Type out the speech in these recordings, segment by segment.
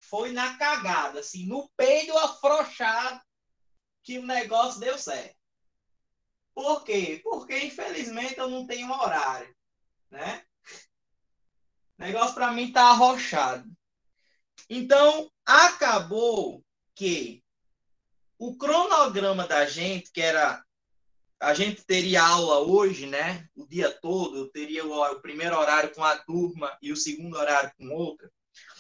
foi na cagada, assim, no peido afrouxado que o negócio deu certo. Por quê? Porque, infelizmente, eu não tenho horário, né? O negócio para mim tá arrochado. Então, acabou que o cronograma da gente, que era a gente teria aula hoje, né? O dia todo, eu teria o primeiro horário com a turma e o segundo horário com outra.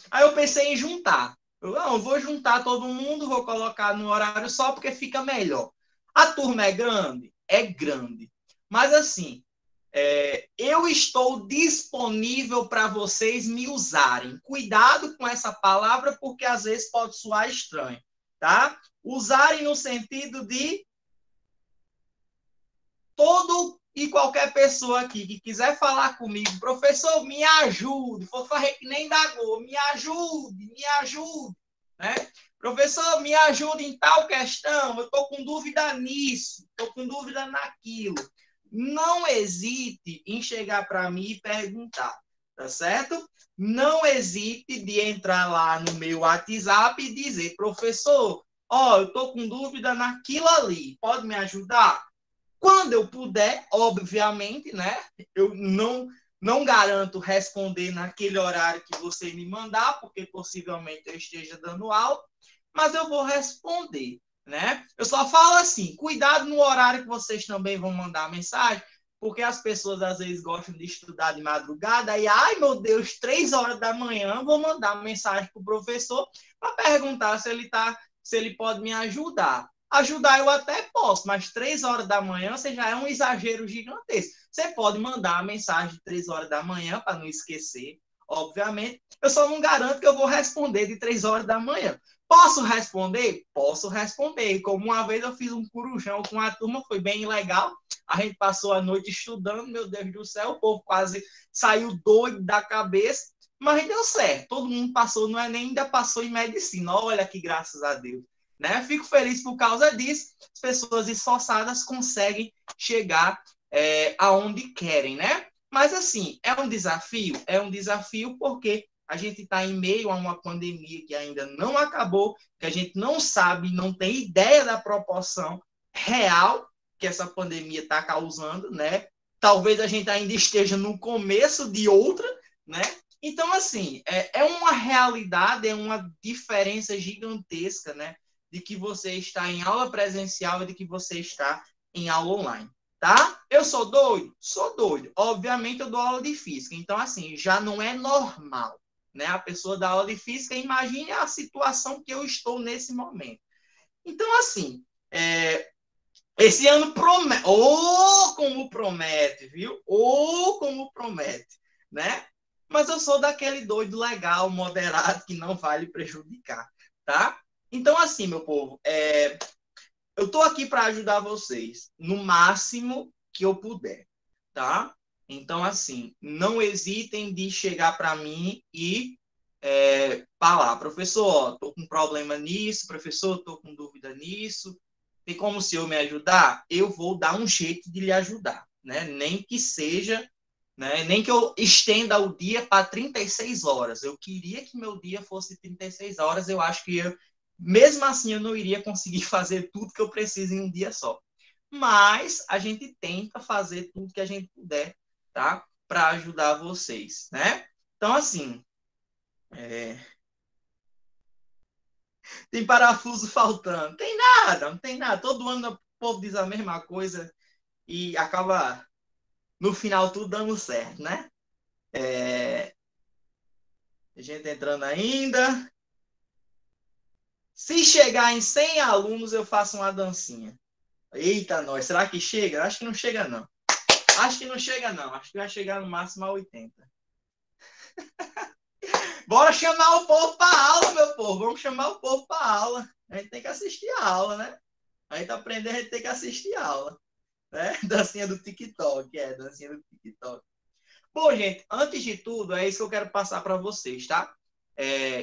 Aí eu pensei em juntar. Eu vou juntar todo mundo, vou colocar no horário só porque fica melhor. A turma é grande? É grande. Mas assim, eu estou disponível para vocês me usarem. Cuidado com essa palavra, porque às vezes pode soar estranho, tá? Usarem no sentido de todo e qualquer pessoa aqui que quiser falar comigo, professor, me ajude, for fazer que nem Dagô, me ajude, né? Professor, me ajude em tal questão, eu estou com dúvida nisso, estou com dúvida naquilo. Não hesite em chegar para mim e perguntar, tá certo? Não hesite de entrar lá no meu WhatsApp e dizer, professor, eu estou com dúvida naquilo ali, pode me ajudar? Quando eu puder, obviamente, né? Eu não garanto responder naquele horário que você me mandar, porque possivelmente eu esteja dando aula, mas eu vou responder, né? Eu só falo assim, cuidado no horário que vocês também vão mandar mensagem, porque as pessoas às vezes gostam de estudar de madrugada e, ai meu Deus, 3 horas da manhã, vou mandar mensagem para o professor para perguntar se ele pode me ajudar. Ajudar eu até posso, mas 3 horas da manhã você já é um exagero gigantesco. Você pode mandar a mensagem de 3 horas da manhã para não esquecer, obviamente. Eu só não garanto que eu vou responder de 3 horas da manhã. Posso responder? Posso responder. Como uma vez eu fiz um corujão com a turma, foi bem legal. A gente passou a noite estudando, meu Deus do céu, o povo quase saiu doido da cabeça, mas deu certo. Todo mundo passou no Enem, ainda passou em medicina. Olha que graças a Deus. Né? Fico feliz por causa disso. As pessoas esforçadas conseguem chegar aonde querem, né? Mas assim, é um desafio? É um desafio porque a gente está em meio a uma pandemia que ainda não acabou, que a gente não sabe, não tem ideia da proporção real que essa pandemia está causando, né? Talvez a gente ainda esteja no começo de outra, né? Então, assim, é uma realidade, é uma diferença gigantesca, né? De que você está em aula presencial e de que você está em aula online, tá? Eu sou doido? Sou doido. Obviamente, eu dou aula de física. Então, assim, já não é normal, né? A pessoa dá aula de física, imagine a situação que eu estou nesse momento. Então, assim, esse ano promete, como promete, viu? Como promete, né? Mas eu sou daquele doido legal, moderado, que não vai lhe prejudicar, tá? Então, assim, meu povo, eu tô aqui para ajudar vocês no máximo que eu puder, tá? Então, assim, não hesitem de chegar para mim e falar, professor, ó, tô com problema nisso, professor, tô com dúvida nisso, tem como o senhor me ajudar? Eu vou dar um jeito de lhe ajudar, né? Nem que seja, né? Nem que eu estenda o dia para 36 horas. Eu queria que meu dia fosse 36 horas, eu acho que mesmo assim eu não iria conseguir fazer tudo que eu preciso em um dia só. Mas a gente tenta fazer tudo que a gente puder, tá? Para ajudar vocês, né? Então, assim, tem parafuso faltando. Tem nada, não tem nada. Todo ano o povo diz a mesma coisa e acaba, no final, tudo dando certo, né? A gente entrando ainda. Se chegar em 100 alunos, eu faço uma dancinha. Eita, nós, será que chega? Acho que não chega, não. Acho que não chega, não. Acho que vai chegar no máximo a 80. Bora chamar o povo para aula, meu povo. Vamos chamar o povo para aula. A gente tem que assistir a aula, né? A gente aprender, a gente tem que assistir a aula. Né? Dancinha do TikTok, dancinha do TikTok. Bom, gente, antes de tudo, é isso que eu quero passar para vocês, tá?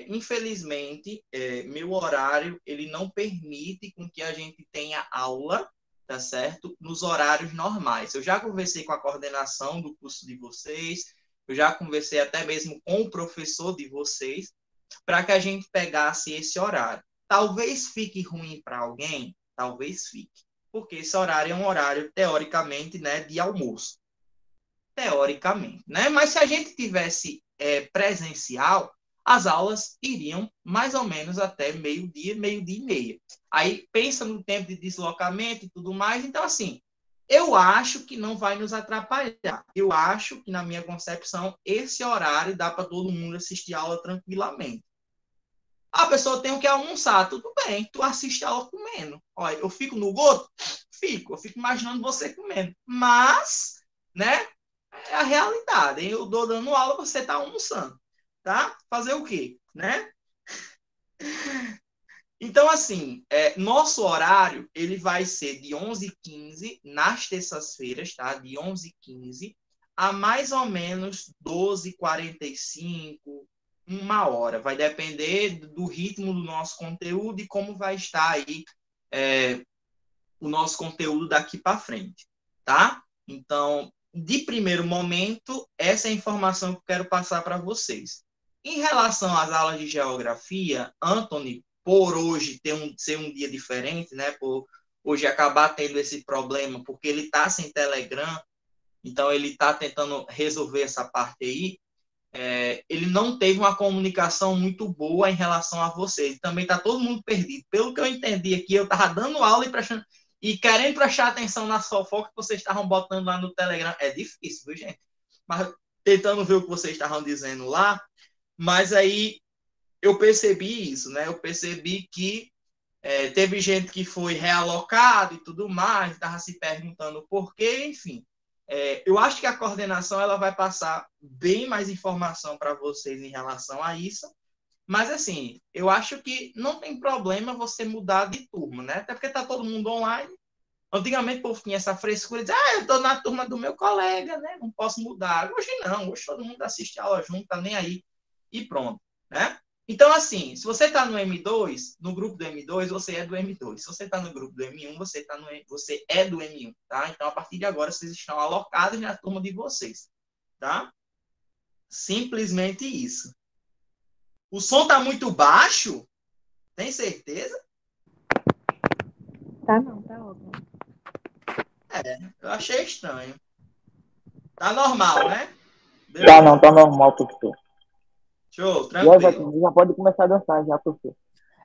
Infelizmente, meu horário, ele não permite com que a gente tenha aula, tá certo? Nos horários normais. Eu já conversei com a coordenação do curso de vocês, eu já conversei até mesmo com o professor de vocês, para que a gente pegasse esse horário. Talvez fique ruim para alguém, talvez fique, porque esse horário é um horário, teoricamente, né, de almoço. Teoricamente, né? Mas se a gente tivesse presencial, as aulas iriam mais ou menos até meio-dia, meio-dia e meia. Aí pensa no tempo de deslocamento e tudo mais. Então, assim, eu acho que não vai nos atrapalhar. Eu acho que, na minha concepção, esse horário dá para todo mundo assistir a aula tranquilamente. A pessoa tem o que almoçar, tudo bem, tu assiste a aula comendo. Olha, eu fico no gosto? Eu fico imaginando você comendo. Mas, né, é a realidade. Eu estou dando aula, você está almoçando, tá? Fazer o quê, né? Então, assim, nosso horário, ele vai ser de 11h15 nas terças-feiras, tá? De 11h15 a mais ou menos 12h45, 1 hora. Vai depender do ritmo do nosso conteúdo e como vai estar aí o nosso conteúdo daqui para frente, tá? Então, de primeiro momento, essa é a informação que eu quero passar para vocês. Em relação às aulas de geografia, Anthony, por hoje ser um dia diferente, né? Por hoje acabar tendo esse problema, porque ele está sem Telegram, então ele está tentando resolver essa parte aí. Ele não teve uma comunicação muito boa em relação a vocês. Também está todo mundo perdido. Pelo que eu entendi aqui, eu estava dando aula e querendo prestar atenção nas fofocas que vocês estavam botando lá no Telegram. É difícil, viu, gente? Mas tentando ver o que vocês estavam dizendo lá. Mas aí eu percebi isso, né? Eu percebi que teve gente que foi realocado e tudo mais, estava se perguntando por quê, enfim. Eu acho que a coordenação ela vai passar bem mais informação para vocês em relação a isso, mas assim, eu acho que não tem problema você mudar de turma, né? Até porque está todo mundo online. Antigamente o povo tinha essa frescura de eu estou na turma do meu colega, né? Não posso mudar. Hoje não, hoje todo mundo assiste a aula junto, tá nem aí e pronto, né? Então, assim, se você está no M2, no grupo do M2, você é do M2. Se você está no grupo do M1, você é do M1, tá? Então, a partir de agora, vocês estão alocados na turma de vocês, tá? Simplesmente isso. O som tá muito baixo? Tem certeza? Tá não, tá ótimo. Eu achei estranho. Tá normal, né? Tá, Beleza. não, tá normal, professor. Show, E aí, tranquilo. Betinho, já pode começar a dançar já, professor.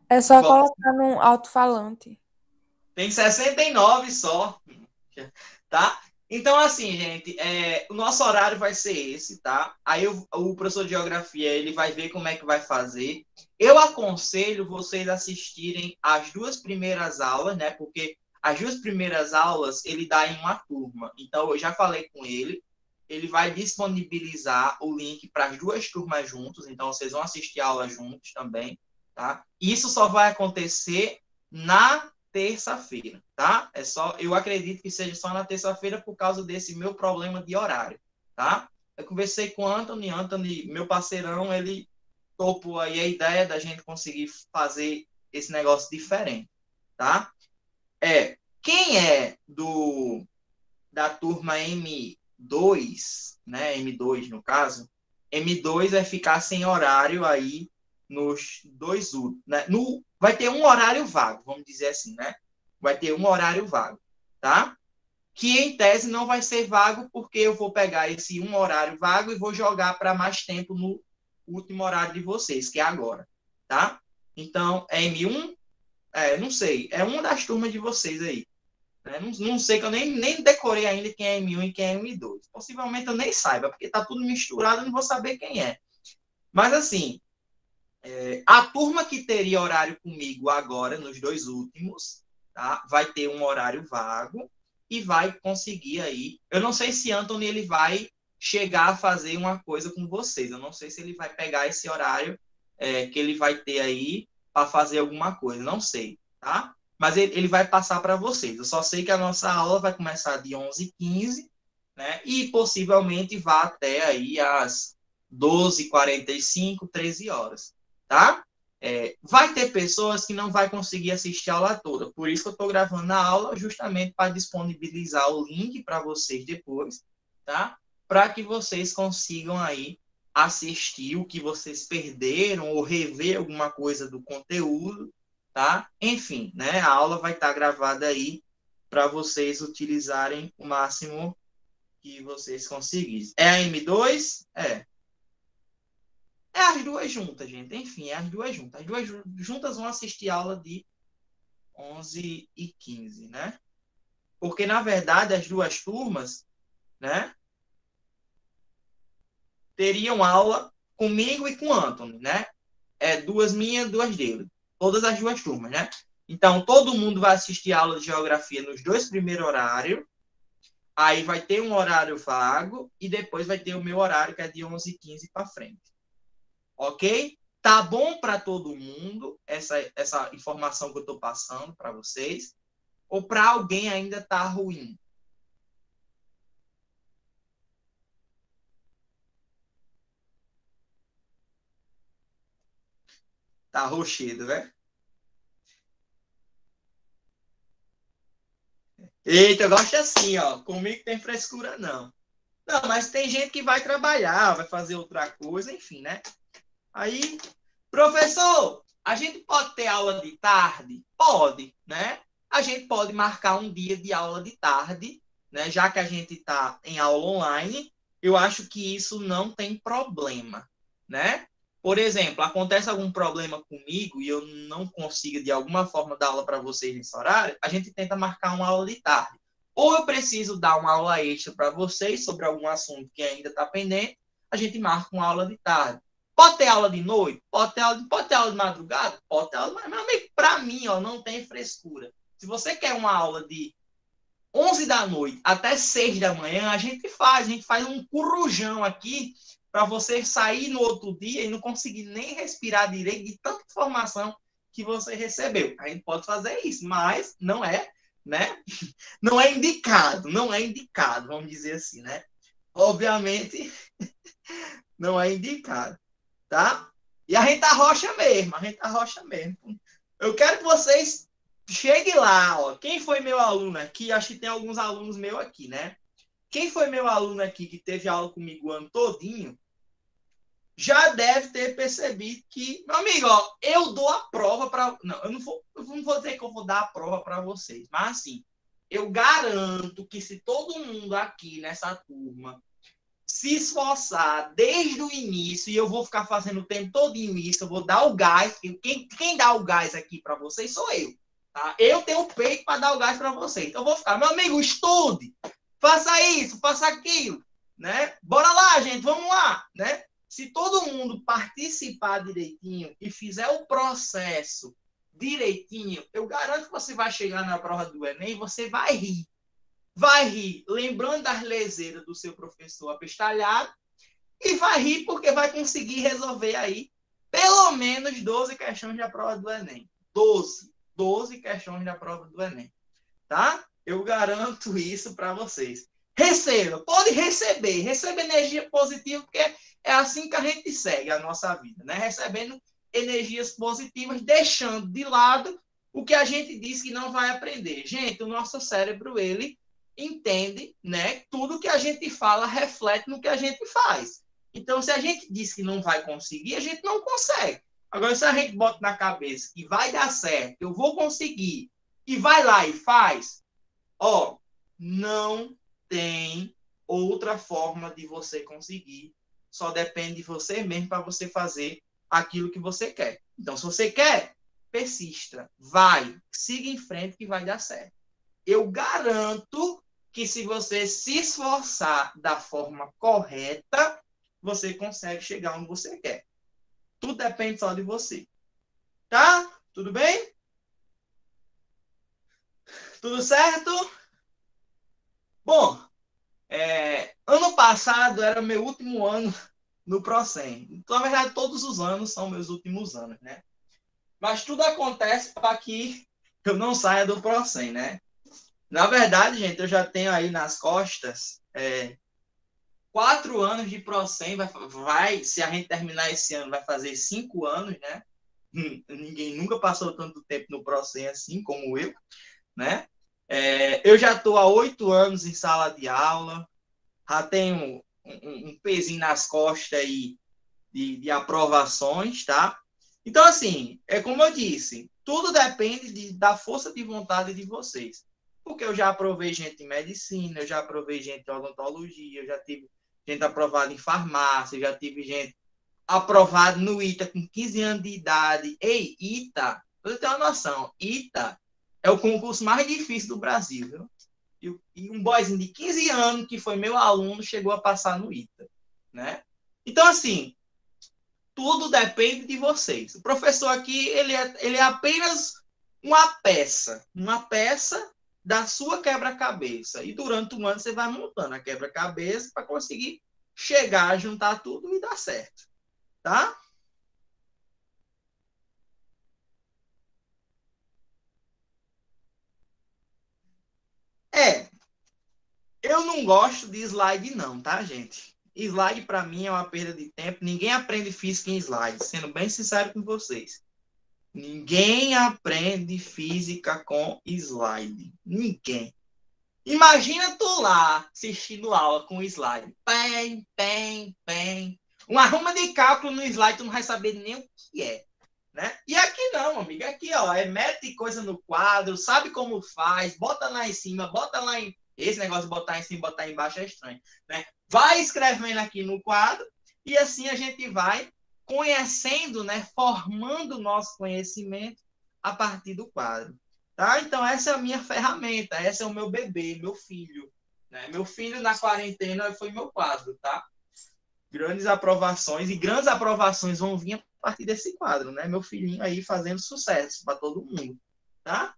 É só colocar num alto-falante. Tem 69 só, tá? Então, assim, gente, o nosso horário vai ser esse, tá? Aí o professor de geografia, ele vai ver como é que vai fazer. Eu aconselho vocês assistirem as 2 primeiras aulas, né? Porque as 2 primeiras aulas ele dá em uma turma. Então, eu já falei com ele vai disponibilizar o link para as 2 turmas juntos, então vocês vão assistir a aula juntos também, tá? Isso só vai acontecer na terça-feira, tá? Eu acredito que seja só na terça-feira por causa desse meu problema de horário, tá? Eu conversei com o Anthony, meu parceirão, ele topou aí a ideia da gente conseguir fazer esse negócio diferente, tá? Quem é da turma M2, né? M2 no caso, M2 vai ficar sem horário aí nos 2 últimos, né? Vai ter um horário vago, vamos dizer assim, né? Vai ter um horário vago, tá? Que em tese não vai ser vago, porque eu vou pegar esse um horário vago e vou jogar para mais tempo no último horário de vocês, que é agora, tá? Então, é M1? Não sei, é uma das turmas de vocês aí. Né? Não sei, que eu nem decorei ainda quem é M1 e quem é M2. Possivelmente eu nem saiba, porque tá tudo misturado, eu não vou saber quem é. Mas, assim, a turma que teria horário comigo agora, nos 2 últimos, tá? Vai ter um horário vago e vai conseguir aí. Eu não sei se Anthony ele vai chegar a fazer uma coisa com vocês. Eu não sei se ele vai pegar esse horário que ele vai ter aí para fazer alguma coisa. Não sei, tá? Mas ele vai passar para vocês. Eu só sei que a nossa aula vai começar de 11h15, né? E possivelmente vá até aí às 12h45, 13 horas, tá? Vai ter pessoas que não vai conseguir assistir a aula toda, por isso que eu estou gravando a aula, justamente para disponibilizar o link para vocês depois, tá? Para que vocês consigam aí assistir o que vocês perderam ou rever alguma coisa do conteúdo, tá? Enfim, né? A aula vai estar gravada aí para vocês utilizarem o máximo que vocês conseguirem. É a M2? É. É as duas juntas, gente. Enfim, é as duas juntas. As duas juntas vão assistir a aula de 11h15, né? Porque, na verdade, as duas turmas, né, teriam aula comigo e com o Anthony, né? Duas minhas, duas dele. Todas as duas turmas, né? Então, todo mundo vai assistir a aula de geografia nos dois primeiros horários. Aí vai ter um horário vago e depois vai ter o meu horário, que é de 11h15 para frente. Ok? Tá bom para todo mundo essa informação que eu estou passando para vocês? Ou para alguém ainda tá ruim? Tá roxido, né? Eita, eu gosto assim, ó. Comigo tem frescura, não. Não, mas tem gente que vai trabalhar, vai fazer outra coisa, enfim, né? Aí, professor, a gente pode ter aula de tarde? Pode, né? A gente pode marcar um dia de aula de tarde, né? Já que a gente está em aula online, eu acho que isso não tem problema, né? Por exemplo, acontece algum problema comigo e eu não consigo, de alguma forma, dar aula para vocês nesse horário, a gente tenta marcar uma aula de tarde. Ou eu preciso dar uma aula extra para vocês sobre algum assunto que ainda está pendente, a gente marca uma aula de tarde. Pode ter aula de noite? Pode ter aula de madrugada? Pode ter aula de madrugada. Meu amigo, para mim, ó, não tem frescura. Se você quer uma aula de 11 da noite até 6 da manhã, a gente faz um corujão aqui para você sair no outro dia e não conseguir nem respirar direito de tanta informação que você recebeu. A gente pode fazer isso, mas não é, né? Não é indicado, vamos dizer assim, né? Obviamente, não é indicado, tá? E a gente arrocha mesmo, Eu quero que vocês cheguem lá, ó. Quem foi meu aluno aqui? Acho que tem alguns alunos meus aqui, né? Quem foi meu aluno aqui que teve aula comigo o ano todinho, já deve ter percebido que, meu amigo, ó, eu dou a prova para. Não, eu não vou dizer que eu vou dar a prova para vocês, mas assim, eu garanto que se todo mundo aqui nessa turma se esforçar desde o início, e eu vou ficar fazendo o tempo todinho isso, eu vou dar o gás. Quem dá o gás aqui para vocês sou eu. Tá? Eu tenho o peito para dar o gás para vocês. Então eu vou ficar, meu amigo, estude, faça isso, faça aquilo, né? Bora lá, gente, vamos lá, né? Se todo mundo participar direitinho e fizer o processo direitinho, eu garanto que você vai chegar na prova do Enem e você vai rir. Vai rir lembrando das leseiras do seu professor apestalhado e vai rir porque vai conseguir resolver aí pelo menos 12 questões da prova do Enem. 12 questões da prova do Enem. Tá? Eu garanto isso para vocês. Receba, pode receber energia positiva, porque é assim que a gente segue a nossa vida, né? Recebendo energias positivas, deixando de lado o que a gente diz que não vai aprender. Gente, o nosso cérebro, ele entende, né? Tudo que a gente fala reflete no que a gente faz. Então, se a gente diz que não vai conseguir, a gente não consegue. Agora, se a gente bota na cabeça que vai dar certo, eu vou conseguir, e vai lá e faz, ó, não tem outra forma de você conseguir. Só depende de você mesmo para você fazer aquilo que você quer. Então, se você quer, persista, vai, siga em frente que vai dar certo. Eu garanto que se você se esforçar da forma correta, você consegue chegar onde você quer. Tudo depende só de você. Tá? Tudo bem? Tudo certo? Bom, ano passado era meu último ano no Procem. Então, na verdade, todos os anos são meus últimos anos, né? Mas tudo acontece para que eu não saia do Procem, né? Na verdade, gente, eu já tenho aí nas costas 4 anos de Procem. Se a gente terminar esse ano, vai fazer 5 anos, né? Ninguém nunca passou tanto tempo no Procem assim como eu, né? Eu já estou há 8 anos em sala de aula, já tenho um pezinho nas costas aí de aprovações, tá? Então, assim, é como eu disse, tudo depende da força de vontade de vocês. Porque eu já aprovei gente em medicina, eu já aprovei gente em odontologia, eu já tive gente aprovada em farmácia, já tive gente aprovada no ITA com 15 anos de idade. Ei, ITA, você tem uma noção, ITA é o concurso mais difícil do Brasil, viu? E um boyzinho de 15 anos, que foi meu aluno, chegou a passar no ITA, né? Então, assim, tudo depende de vocês. O professor aqui, ele é apenas uma peça da sua quebra-cabeça. E durante um ano você vai montando a quebra-cabeça para conseguir chegar, juntar tudo e dar certo, tá? Eu não gosto de slide não, tá, gente? Slide para mim é uma perda de tempo. Ninguém aprende física em slide, sendo bem sincero com vocês. Ninguém aprende física com slide. Ninguém. Imagina tu lá assistindo aula com slide. Pem, pem, pem. Uma arruma de cálculo no slide, tu não vai saber nem o que é. Né? E aqui não, amiga. Aqui, ó, mete coisa no quadro, sabe como faz, bota lá em cima, bota lá em... Esse negócio de botar em cima, botar embaixo é estranho. Né? Vai escrevendo aqui no quadro e assim a gente vai conhecendo, né? Formando o nosso conhecimento a partir do quadro. Tá? Então, essa é a minha ferramenta, essa é o meu bebê, meu filho. Né? Meu filho, na quarentena, foi meu quadro, tá? Grandes aprovações, e grandes aprovações vão vir a partir desse quadro, né? Meu filhinho aí fazendo sucesso para todo mundo, tá?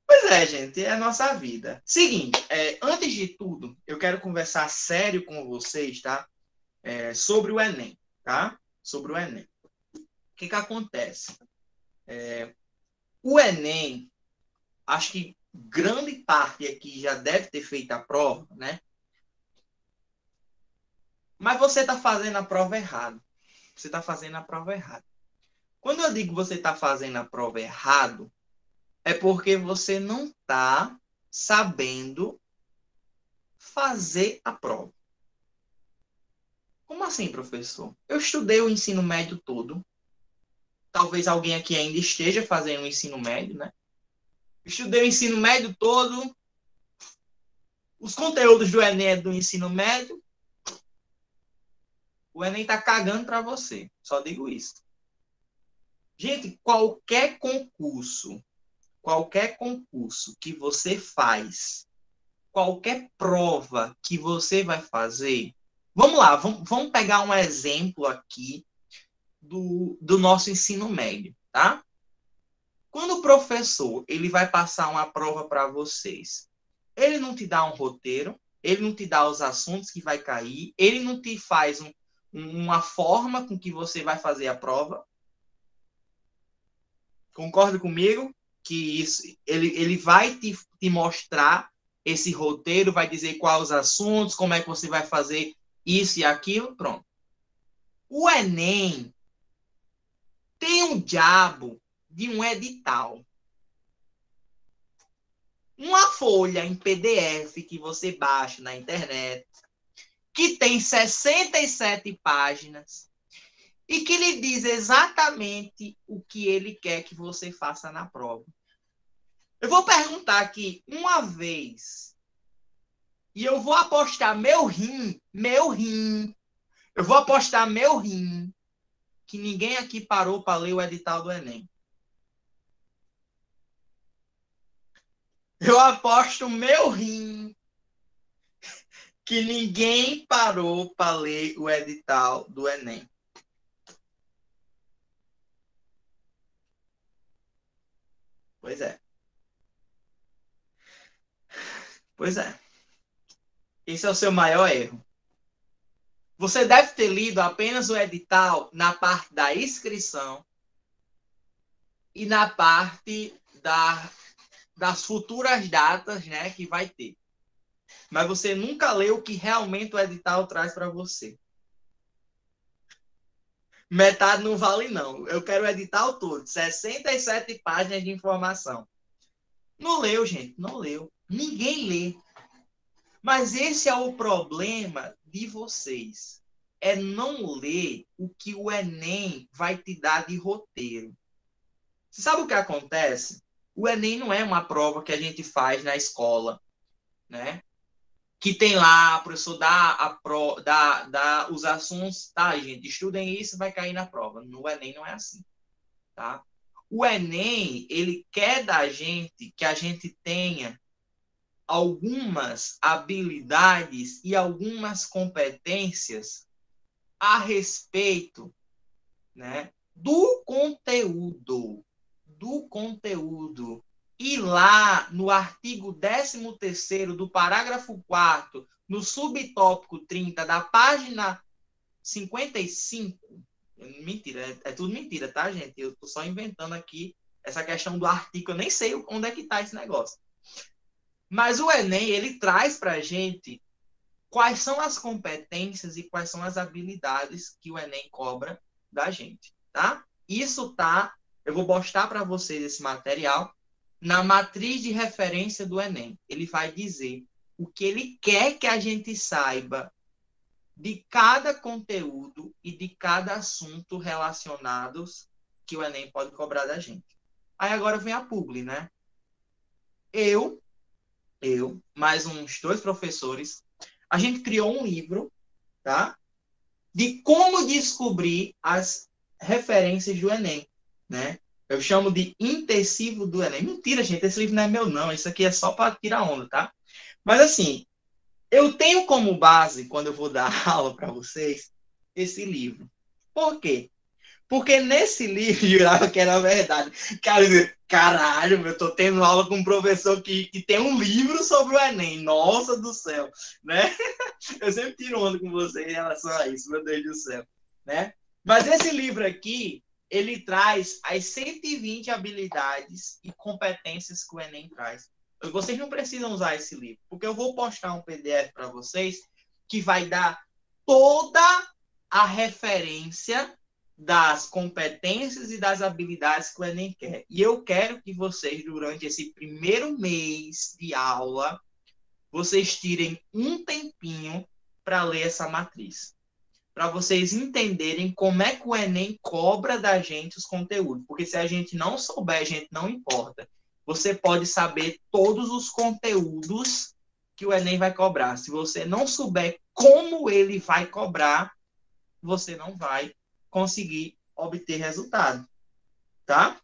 Pois é, gente, é a nossa vida. Seguinte, antes de tudo, eu quero conversar sério com vocês, tá? Sobre o Enem, tá? Sobre o Enem. O que acontece? O Enem, acho que grande parte aqui já deve ter feito a prova, né? Mas você está fazendo a prova errada. Você está fazendo a prova errada. Quando eu digo você está fazendo a prova errado, é porque você não está sabendo fazer a prova. Como assim, professor? Eu estudei o ensino médio todo. Talvez alguém aqui ainda esteja fazendo o ensino médio, né? Estudei o ensino médio todo. Os conteúdos do Enem é do ensino médio. O Enem está cagando para você. Só digo isso. Gente, qualquer concurso que você faz, qualquer prova que você vai fazer, vamos lá, vamos pegar um exemplo aqui do nosso ensino médio, tá? Quando o professor ele vai passar uma prova para vocês, ele não te dá um roteiro, ele não te dá os assuntos que vai cair, ele não te faz uma forma com que você vai fazer a prova. Concorda comigo? Que isso, ele vai te mostrar esse roteiro, vai dizer quais os assuntos, como é que você vai fazer isso e aquilo, pronto. O Enem tem um diabo de um edital. Uma folha em PDF que você baixa na internet, que tem 67 páginas, e que lhe diz exatamente o que ele quer que você faça na prova. Eu vou perguntar aqui uma vez, e eu vou apostar meu rim, eu vou apostar meu rim, que ninguém aqui parou para ler o edital do Enem. Eu aposto meu rim que ninguém parou para ler o edital do Enem. Pois é. Pois é. Esse é o seu maior erro. Você deve ter lido apenas o edital na parte da inscrição e na parte das futuras datas, né, que vai ter. Mas você nunca leu o que realmente o edital traz para você. Metade não vale, não. Eu quero o edital todo. 67 páginas de informação. Não leu, gente. Não leu. Ninguém lê. Mas esse é o problema de vocês é não ler o que o Enem vai te dar de roteiro. Você sabe o que acontece? O Enem não é uma prova que a gente faz na escola, né? Que tem lá, o professor dá os assuntos, tá, gente, estudem isso, vai cair na prova. No Enem não é assim, tá? O Enem, ele quer da gente que a gente tenha algumas habilidades e algumas competências a respeito, né, do conteúdo. E lá no artigo 13º do parágrafo 4º, no subtópico 30 da página 55, mentira, é tudo mentira, tá, gente? Eu tô só inventando aqui essa questão do artigo, eu nem sei onde é que tá esse negócio. Mas o Enem, ele traz pra gente quais são as competências e quais são as habilidades que o Enem cobra da gente, tá? Isso tá, eu vou postar para vocês esse material na matriz de referência do Enem. Ele vai dizer o que ele quer que a gente saiba de cada conteúdo e de cada assunto relacionados que o Enem pode cobrar da gente. Aí agora vem a publi, né? Eu, mais uns 2 professores, a gente criou um livro, tá? De como descobrir as referências do Enem, né? Eu chamo de intensivo do Enem. Mentira, gente, esse livro não é meu, não. Isso aqui é só para tirar onda, tá? Mas, assim, eu tenho como base, quando eu vou dar aula para vocês, esse livro. Por quê? Porque nesse livro, eu jurava que era verdade. Caralho, eu tô tendo aula com um professor que tem um livro sobre o Enem. Nossa do céu, né? Eu sempre tiro onda com você em relação a isso, meu Deus do céu, né? Mas esse livro aqui, ele traz as 120 habilidades e competências que o Enem traz. Vocês não precisam usar esse livro, porque eu vou postar um PDF para vocês que vai dar toda a referência das competências e das habilidades que o Enem quer. E eu quero que vocês, durante esse primeiro mês de aula, vocês tirem um tempinho para ler essa matriz. Para vocês entenderem como é que o Enem cobra da gente os conteúdos. Porque se a gente não souber, a gente não importa. Você pode saber todos os conteúdos que o Enem vai cobrar. Se você não souber como ele vai cobrar, você não vai conseguir obter resultado, tá?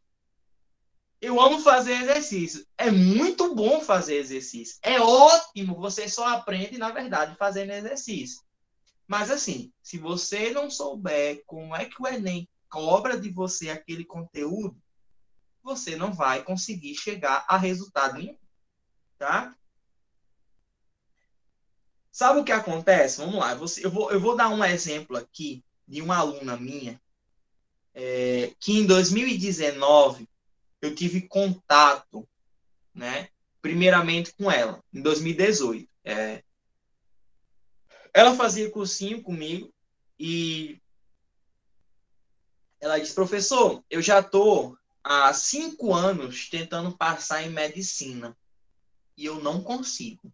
Eu amo fazer exercício. É muito bom fazer exercício. É ótimo, você só aprende, na verdade, fazendo exercício. Mas, assim, se você não souber como é que o Enem cobra de você aquele conteúdo, você não vai conseguir chegar a resultado nenhum, tá? Sabe o que acontece? Vamos lá, eu vou dar um exemplo aqui de uma aluna minha, que em 2019 eu tive contato, né, primeiramente com ela, em 2018. Ela fazia cursinho comigo e ela disse, professor, eu já estou há 5 anos tentando passar em medicina e eu não consigo.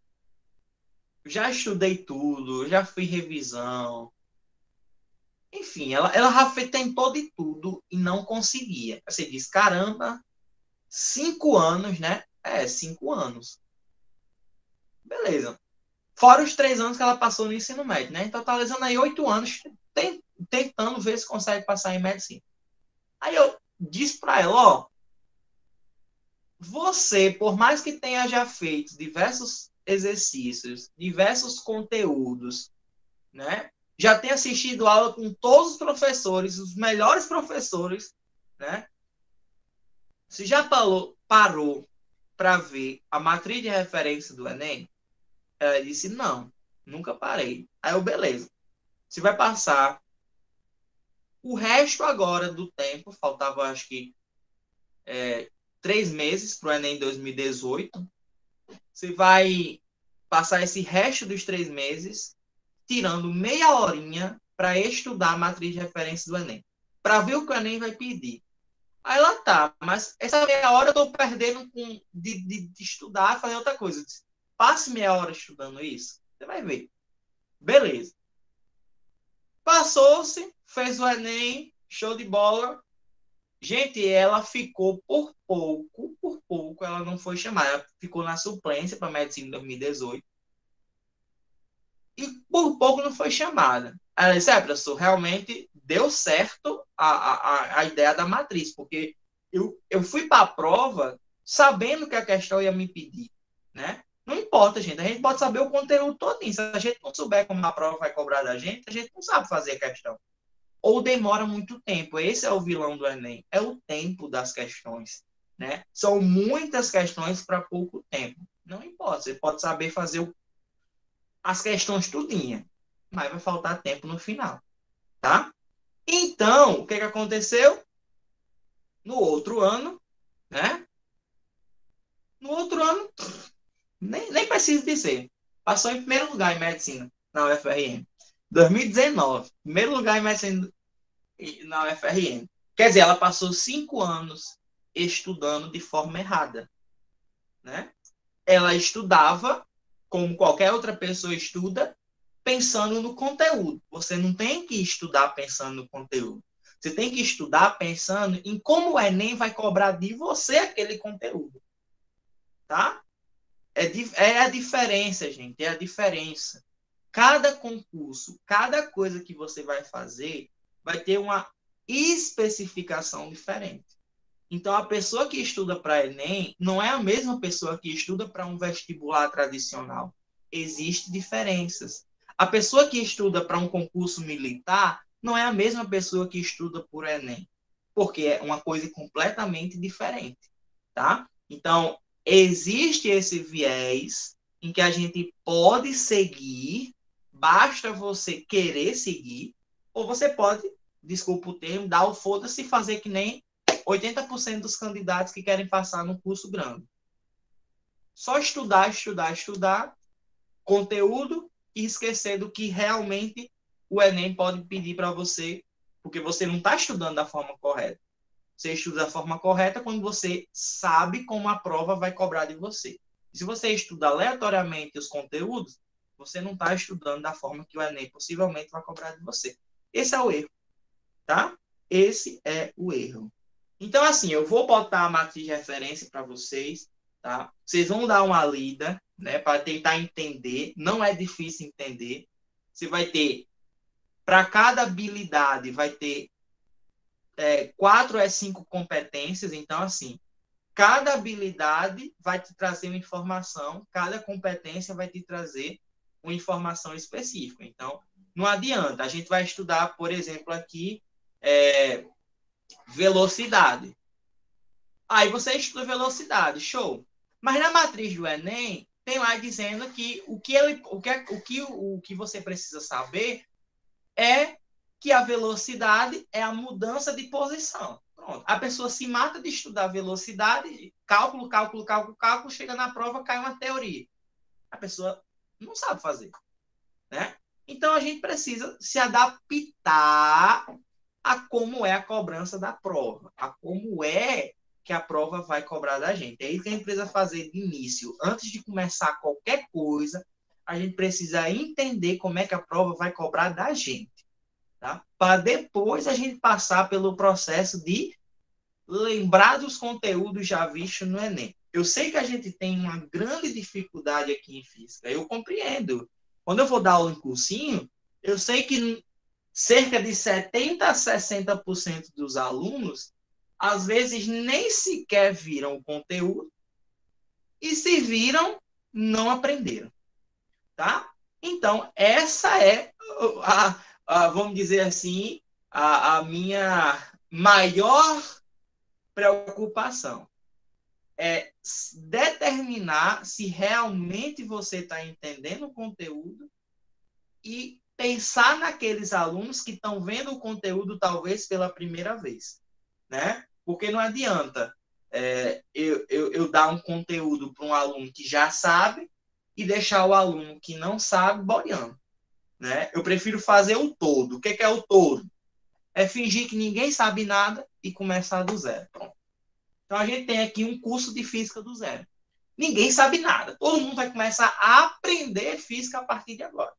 Já estudei tudo, já fiz revisão. Enfim, ela já tentou de tudo e não conseguia. Você diz, caramba, 5 anos, né? 5 anos. Beleza. Fora os 3 anos que ela passou no ensino médio, né? Então, totalizando aí 8 anos tentando ver se consegue passar em medicina. Aí eu disse para ela, ó, você, por mais que tenha já feito diversos exercícios, diversos conteúdos, né? Já tenha assistido aula com todos os professores, os melhores professores, né? Você já parou para ver a matriz de referência do Enem? Ela disse, não, nunca parei. Aí eu, beleza. Você vai passar o resto agora do tempo, faltava acho que 3 meses para o Enem 2018. Você vai passar esse resto dos 3 meses tirando meia horinha para estudar a matriz de referência do Enem. Para ver o que o Enem vai pedir. Aí lá tá, mas essa meia hora eu estou perdendo de estudar, fazer outra coisa. Passe meia hora estudando isso, você vai ver. Beleza. Passou-se, fez o Enem, show de bola. Gente, ela ficou por pouco, ela não foi chamada. Ela ficou na suplência para medicina em 2018. E por pouco não foi chamada. Ela disse, professor, realmente deu certo a ideia da matriz, porque eu fui para a prova sabendo que a questão ia me pedir, né? Não importa, gente, a gente pode saber o conteúdo todinho. Se a gente não souber como a prova vai cobrar da gente, a gente não sabe fazer a questão. Ou demora muito tempo. Esse é o vilão do Enem, é o tempo das questões, né? São muitas questões para pouco tempo. Não importa, você pode saber fazer as questões tudinha, mas vai faltar tempo no final, tá? Então, o que aconteceu? No outro ano, né? No outro ano, nem preciso dizer, passou em primeiro lugar em medicina na UFRN. 2019, primeiro lugar em medicina na UFRN. Quer dizer, ela passou 5 anos estudando de forma errada, né? Ela estudava, como qualquer outra pessoa estuda, pensando no conteúdo. Você não tem que estudar pensando no conteúdo. Você tem que estudar pensando em como o Enem vai cobrar de você aquele conteúdo. Tá? É a diferença, gente. É a diferença. Cada concurso, cada coisa que você vai fazer, vai ter uma especificação diferente. Então, a pessoa que estuda para Enem não é a mesma pessoa que estuda para um vestibular tradicional. Existem diferenças. A pessoa que estuda para um concurso militar não é a mesma pessoa que estuda por Enem, porque é uma coisa completamente diferente, tá? Então, existe esse viés em que a gente pode seguir, basta você querer seguir, ou você pode, desculpa o termo, dar o foda-se e fazer que nem 80% dos candidatos que querem passar no curso grande. Só estudar, estudar, estudar, conteúdo e esquecer do que realmente o Enem pode pedir para você, porque você não está estudando da forma correta. Você estuda da forma correta quando você sabe como a prova vai cobrar de você. E se você estuda aleatoriamente os conteúdos, você não está estudando da forma que o Enem possivelmente vai cobrar de você. Esse é o erro, tá? Esse é o erro. Então, assim, eu vou botar a matriz de referência para vocês, tá? Vocês vão dar uma lida, né, para tentar entender. Não é difícil entender. Você vai ter, para cada habilidade, vai ter 4 a 5 competências. Então, assim, cada habilidade vai te trazer uma informação, cada competência vai te trazer uma informação específica. Então, não adianta. A gente vai estudar, por exemplo, aqui, velocidade. Aí você estuda velocidade, show. Mas na matriz do Enem, tem lá dizendo que o que você precisa saber é que a velocidade é a mudança de posição. Pronto. A pessoa se mata de estudar velocidade, cálculo, chega na prova, cai uma teoria. A pessoa não sabe fazer, né? Então a gente precisa se adaptar a como é a cobrança da prova, a como é que a prova vai cobrar da gente. É isso que a gente precisa fazer de início. Antes de começar qualquer coisa, a gente precisa entender como é que a prova vai cobrar da gente, tá? Para depois a gente passar pelo processo de lembrar dos conteúdos já vistos no Enem. Eu sei que a gente tem uma grande dificuldade aqui em física, eu compreendo. Quando eu vou dar aula em cursinho, eu sei que cerca de 70% a 60% dos alunos, às vezes, nem sequer viram o conteúdo e, se viram, não aprenderam. Tá? Então, essa é, vamos dizer assim, a minha maior preocupação. É determinar se realmente você está entendendo o conteúdo e pensar naqueles alunos que estão vendo o conteúdo talvez pela primeira vez, né? Porque não adianta eu dar um conteúdo para um aluno que já sabe e deixar o aluno que não sabe boiando, né? Eu prefiro fazer o todo. O que é o todo? É fingir que ninguém sabe nada e começar do zero. Pronto. Então a gente tem aqui um curso de física do zero. Ninguém sabe nada. Todo mundo vai começar a aprender física a partir de agora,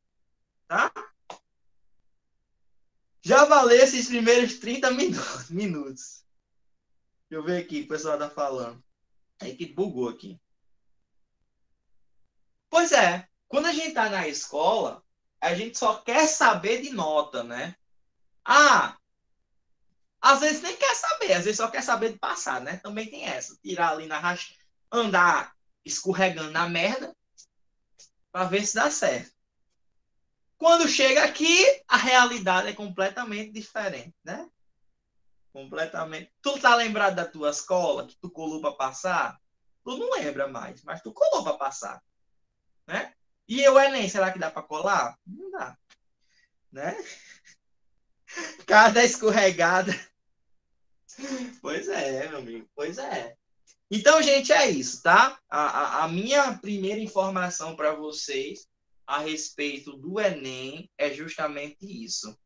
tá? Já valeu esses primeiros 30 minutos. Deixa eu ver aqui o que o pessoal tá falando. É que bugou aqui. Pois é, quando a gente tá na escola, a gente só quer saber de nota, né? Ah, às vezes nem quer saber, às vezes só quer saber de passar, né? Também tem essa. Tirar ali na racha, andar escorregando na merda para ver se dá certo. Quando chega aqui, a realidade é completamente diferente, né? Completamente. Tu tá lembrado da tua escola, que tu colou para passar? Tu não lembra mais, mas tu colou para passar, né? E o Enem, será que dá para colar? Não dá, né? Cada escorregada. Pois é, meu amigo, pois é. Então, gente, é isso, tá? A minha primeira informação para vocês a respeito do Enem é justamente isso.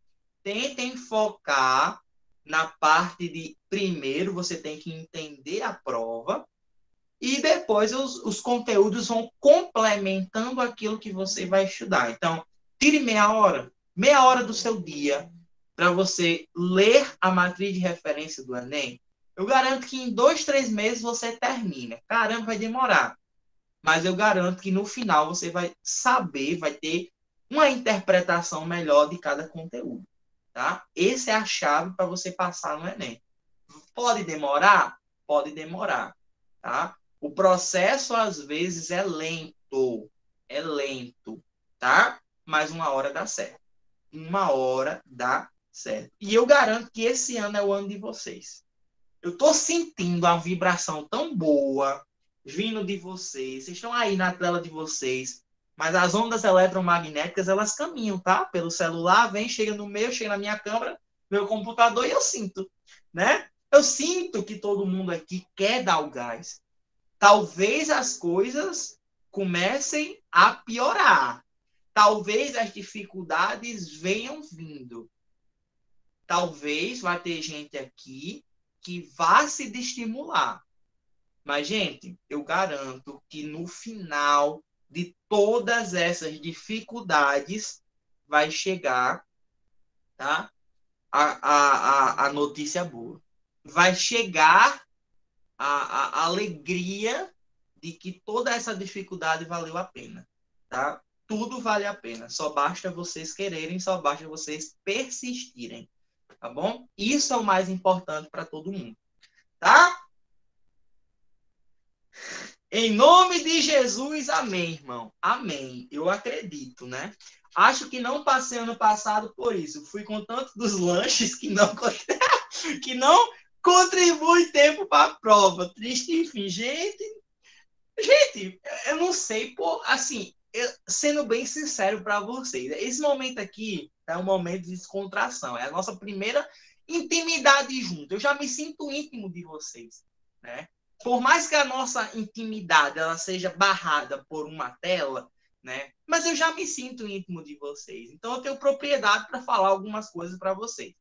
Tentem focar na parte de, primeiro, você tem que entender a prova e depois os conteúdos vão complementando aquilo que você vai estudar. Então, tire meia hora do seu dia para você ler a matriz de referência do Enem. Eu garanto que em 2, 3 meses você termina. Caramba, vai demorar. Mas eu garanto que no final você vai saber, vai ter uma interpretação melhor de cada conteúdo. Tá? Essa é a chave para você passar no Enem. Pode demorar? Pode demorar. Tá? O processo, às vezes, é lento. É lento. Tá? Mas uma hora dá certo. Uma hora dá certo. E eu garanto que esse ano é o ano de vocês. Eu estou sentindo a vibração tão boa vindo de vocês. Vocês estão aí na tela de vocês. Mas as ondas eletromagnéticas, elas caminham, tá? Pelo celular, vem, chega no meu, chega na minha câmera, meu computador, e eu sinto, né? Eu sinto que todo mundo aqui quer dar o gás. Talvez as coisas comecem a piorar. Talvez as dificuldades venham vindo. Talvez vai ter gente aqui que vá se estimular. Mas, gente, eu garanto que no final de todas essas dificuldades vai chegar, tá? A notícia boa. Vai chegar a alegria de que toda essa dificuldade valeu a pena, tá? Tudo vale a pena. Só basta vocês quererem, só basta vocês persistirem, tá bom? Isso é o mais importante para todo mundo, tá? Em nome de Jesus, amém, irmão. Amém. Eu acredito, né? Acho que não passei ano passado por isso. Fui com tanto dos lanches que não contribui tempo para a prova. Triste, enfim. Gente, eu não sei, pô, assim, sendo bem sincero para vocês, esse momento aqui é um momento de descontração. É a nossa primeira intimidade junto. Eu já me sinto íntimo de vocês, né? Por mais que a nossa intimidade ela seja barrada por uma tela, né? Mas eu já me sinto íntimo de vocês. Então eu tenho propriedade para falar algumas coisas para vocês,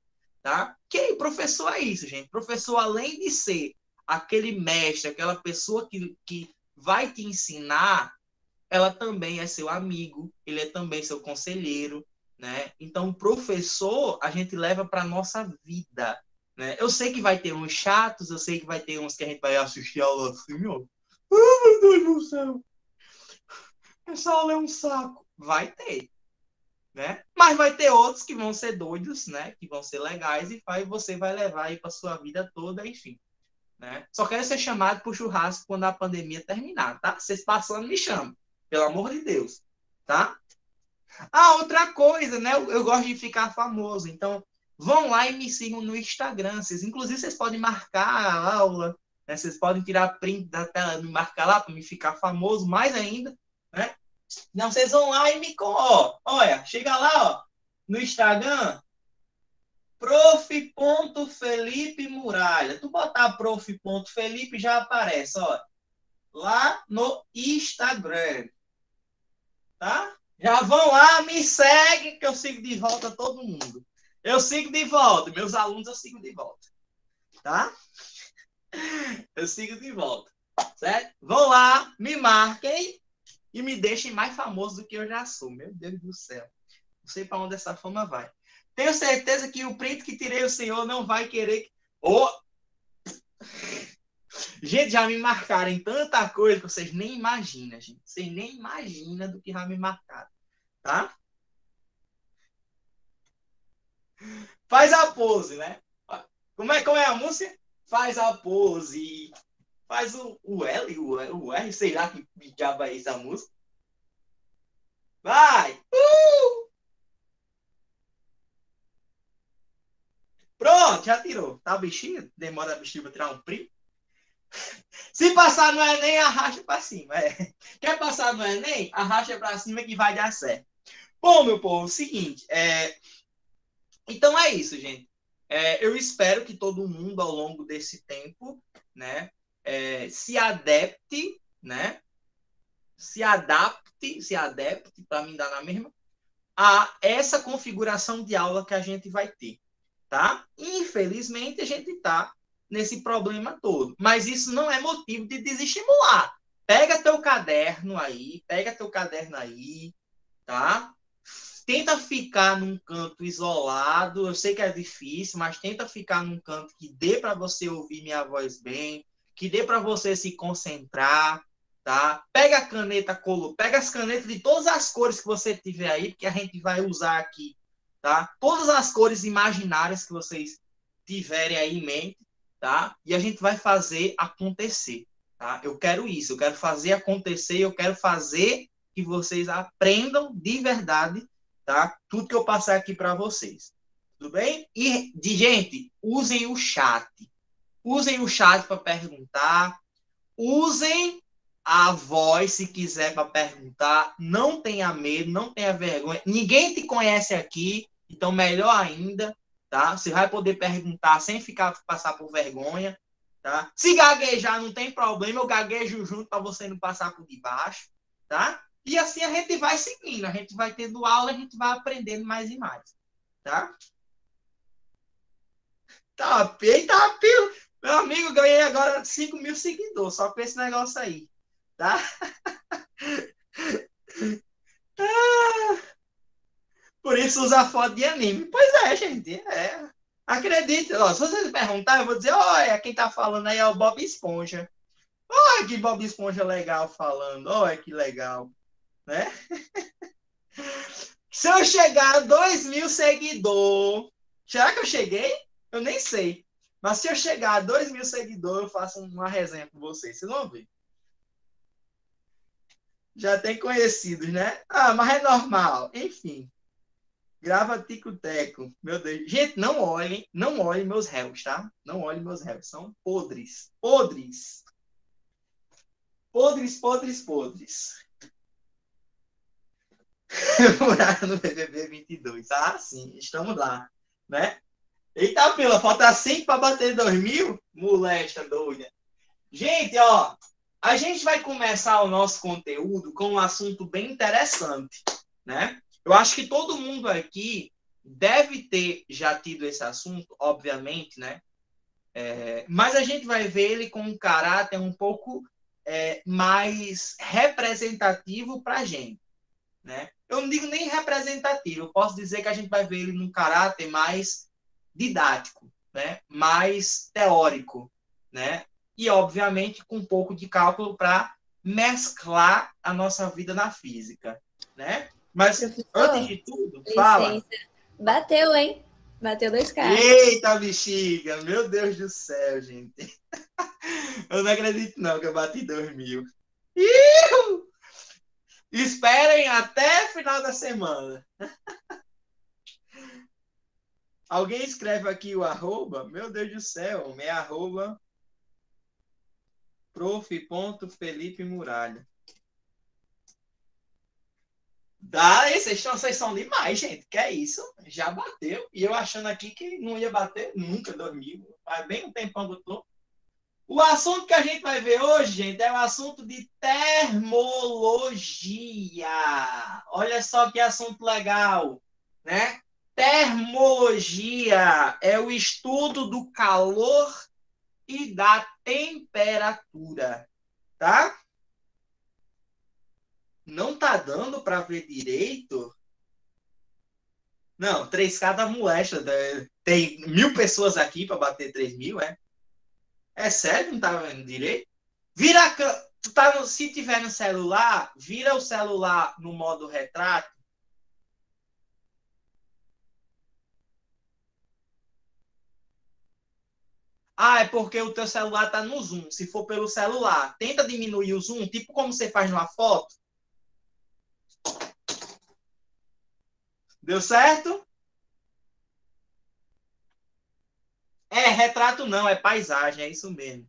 tá? Que professor é isso, gente. Professor, além de ser aquele mestre, aquela pessoa que vai te ensinar, ela também é seu amigo, ele é também seu conselheiro, né? Então, o professor a gente leva para nossa vida, né? Eu sei que vai ter uns chatos, eu sei que vai ter uns que a gente vai assistir a aula assim, ó. Oh, meu Deus do céu! Essa aula é um saco. Vai ter, né? Mas vai ter outros que vão ser doidos, né? Que vão ser legais e você vai levar aí para sua vida toda, enfim. Né? Só quero ser chamado para o churrasco quando a pandemia terminar, tá? Vocês passando, me chamam. Pelo amor de Deus, tá? Ah, outra coisa, né? Eu gosto de ficar famoso. Então, vão lá e me sigam no Instagram. Inclusive, vocês podem marcar a aula, né? Vocês podem tirar print da tela, me marcar lá para me ficar famoso mais ainda, né? Não, vocês vão lá e me... Ó, olha, chega lá, ó, no Instagram, Prof.Felipe Muralha. Tu botar Prof.Felipe já aparece, ó. Lá no Instagram. Tá? Já vão lá, me segue, que eu sigo de volta todo mundo. Eu sigo de volta. Meus alunos eu sigo de volta. Tá? Eu sigo de volta. Certo? Vão lá, me marquem e me deixem mais famoso do que eu já sou. Meu Deus do céu. Não sei para onde essa fama vai. Tenho certeza que o print que tirei o senhor não vai querer. Oh! Gente, já me marcaram em tanta coisa que vocês nem imaginam, gente. Vocês nem imaginam do que já me marcaram, tá? Faz a pose, né? Como é a música? Faz a pose. Faz o L, o R, sei lá que diabo é essa música. Vai! Pronto, já tirou. Tá bichinho? Demora a bichinha pra tirar um print. Se passar no Enem, arracha pra cima. É. Quer passar no Enem? Arracha pra cima que vai dar certo. Bom, meu povo, é o seguinte. Então é isso, gente. Eu espero que todo mundo, ao longo desse tempo, né, se adapte, né? Se adapte, para mim dar na mesma, a essa configuração de aula que a gente vai ter, tá? Infelizmente, a gente está nesse problema todo. Mas isso não é motivo de desestimular. Pega teu caderno aí, tá? Tenta ficar num canto isolado. Eu sei que é difícil, mas tenta ficar num canto que dê para você ouvir minha voz bem, que dê para você se concentrar, tá? Pega a caneta, pega as canetas de todas as cores que você tiver aí, porque a gente vai usar aqui, tá? Todas as cores imaginárias que vocês tiverem aí em mente, tá? E a gente vai fazer acontecer, tá? Eu quero isso, eu quero fazer acontecer, eu quero fazer que vocês aprendam de verdade, tá? Tudo que eu passar aqui para vocês. Tudo bem? E, gente, usem o chat. Usem o chat para perguntar. Usem a voz se quiser para perguntar. Não tenha medo, não tenha vergonha. Ninguém te conhece aqui, então melhor ainda, tá? Você vai poder perguntar sem passar por vergonha, tá? Se gaguejar não tem problema, eu gaguejo junto para você não passar por debaixo, tá? E assim a gente vai seguindo, a gente vai tendo aula, a gente vai aprendendo mais e mais, tá? Tá, eita, meu amigo, ganhei agora 5 mil seguidores, só com esse negócio aí, tá? Por isso usa foto de anime. Pois é, gente, acredite, ó, se vocês perguntar, eu vou dizer, olha, quem tá falando aí é o Bob Esponja. Olha que Bob Esponja legal falando, olha que legal, né? Se eu chegar a 2 mil seguidores, será que eu cheguei? Eu nem sei. Mas se eu chegar a 2 mil seguidores, eu faço uma resenha com vocês. Vocês vão ver. Já tem conhecidos, né? Ah, mas é normal. Enfim. Grava tico-teco. Meu Deus. Gente, não olhem meus réus, tá? Não olhem meus réus. São podres. Podres. Podres, podres, podres. Morar no BBB 22. Ah, sim. Estamos lá, né? Eita, pila, falta 5 para bater 2 mil? Molesta doida. Gente, ó, a gente vai começar o nosso conteúdo com um assunto bem interessante, né? Eu acho que todo mundo aqui deve ter já tido esse assunto, obviamente, né? Mas a gente vai ver ele com um caráter um pouco mais representativo para a gente, né? Eu não digo nem representativo, eu posso dizer que a gente vai ver ele num caráter mais didático, né? Mais teórico, né? E, obviamente, com um pouco de cálculo para mesclar a nossa vida na física, né? Mas, Professor, antes de tudo, fala. licença. Bateu, hein? Bateu 2K. Eita, bexiga! Meu Deus do céu, gente. Eu não acredito, não, que eu bati 2 mil. Iu! Esperem até final da semana. Alguém escreve aqui o arroba? Meu Deus do céu, é arroba prof.Felipe Muralha. Vocês são demais, gente. Que é isso? Já bateu. E eu achando aqui que não ia bater nunca 2000. Faz bem um tempão que eu tô. O assunto que a gente vai ver hoje, gente, é o assunto de termologia. Olha só que assunto legal, né? Termologia é o estudo do calor e da temperatura, tá? Não tá dando para ver direito? Não, 3K tá molesta. Tem 1.000 pessoas aqui para bater 3.000, é? É sério? Não tá vendo direito? Vira a se tiver no celular, vira o celular no modo retrato. Ah, é porque o teu celular tá no zoom. Se for pelo celular, tenta diminuir o zoom, tipo como você faz numa foto. Deu certo? É, retrato não, é paisagem, é isso mesmo.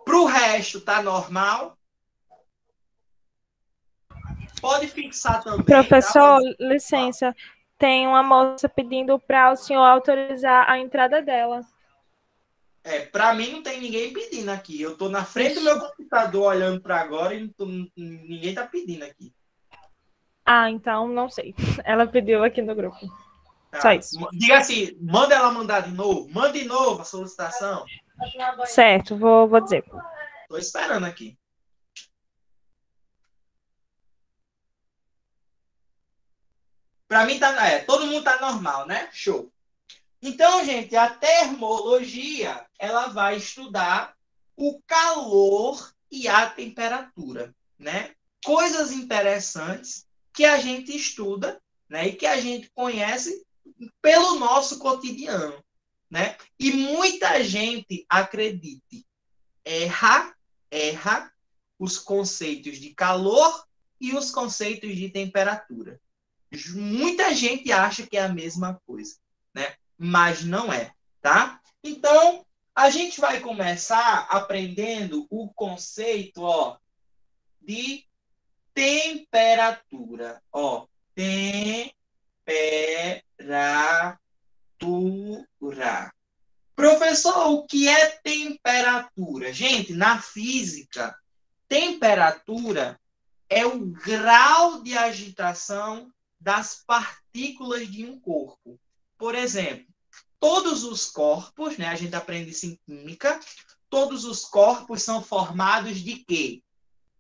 Pro resto, tá normal. Pode fixar também. Professor, Tá? licença. Tem uma moça pedindo para o senhor autorizar a entrada dela. Para mim não tem ninguém pedindo aqui. Eu tô na frente do meu computador olhando para agora e ninguém tá pedindo aqui. Ah, então não sei. Ela pediu aqui no grupo. Tá. Só isso. Diga assim, manda ela mandar de novo. Manda de novo a solicitação. Certo, vou dizer. Tô esperando aqui. Para mim todo mundo tá normal, né? Show. Então, gente, a termologia, ela vai estudar o calor e a temperatura, né? Coisas interessantes que a gente estuda, né? E que a gente conhece pelo nosso cotidiano, né? E muita gente, acredite, erra os conceitos de calor e os conceitos de temperatura. Muita gente acha que é a mesma coisa, né? Mas não é, tá? Então, a gente vai começar aprendendo o conceito, de temperatura, temperatura. Professor, o que é temperatura? Gente, na física, temperatura é o grau de agitação das partículas de um corpo. Por exemplo, todos os corpos, né, a gente aprende isso em química, todos os corpos são formados de quê?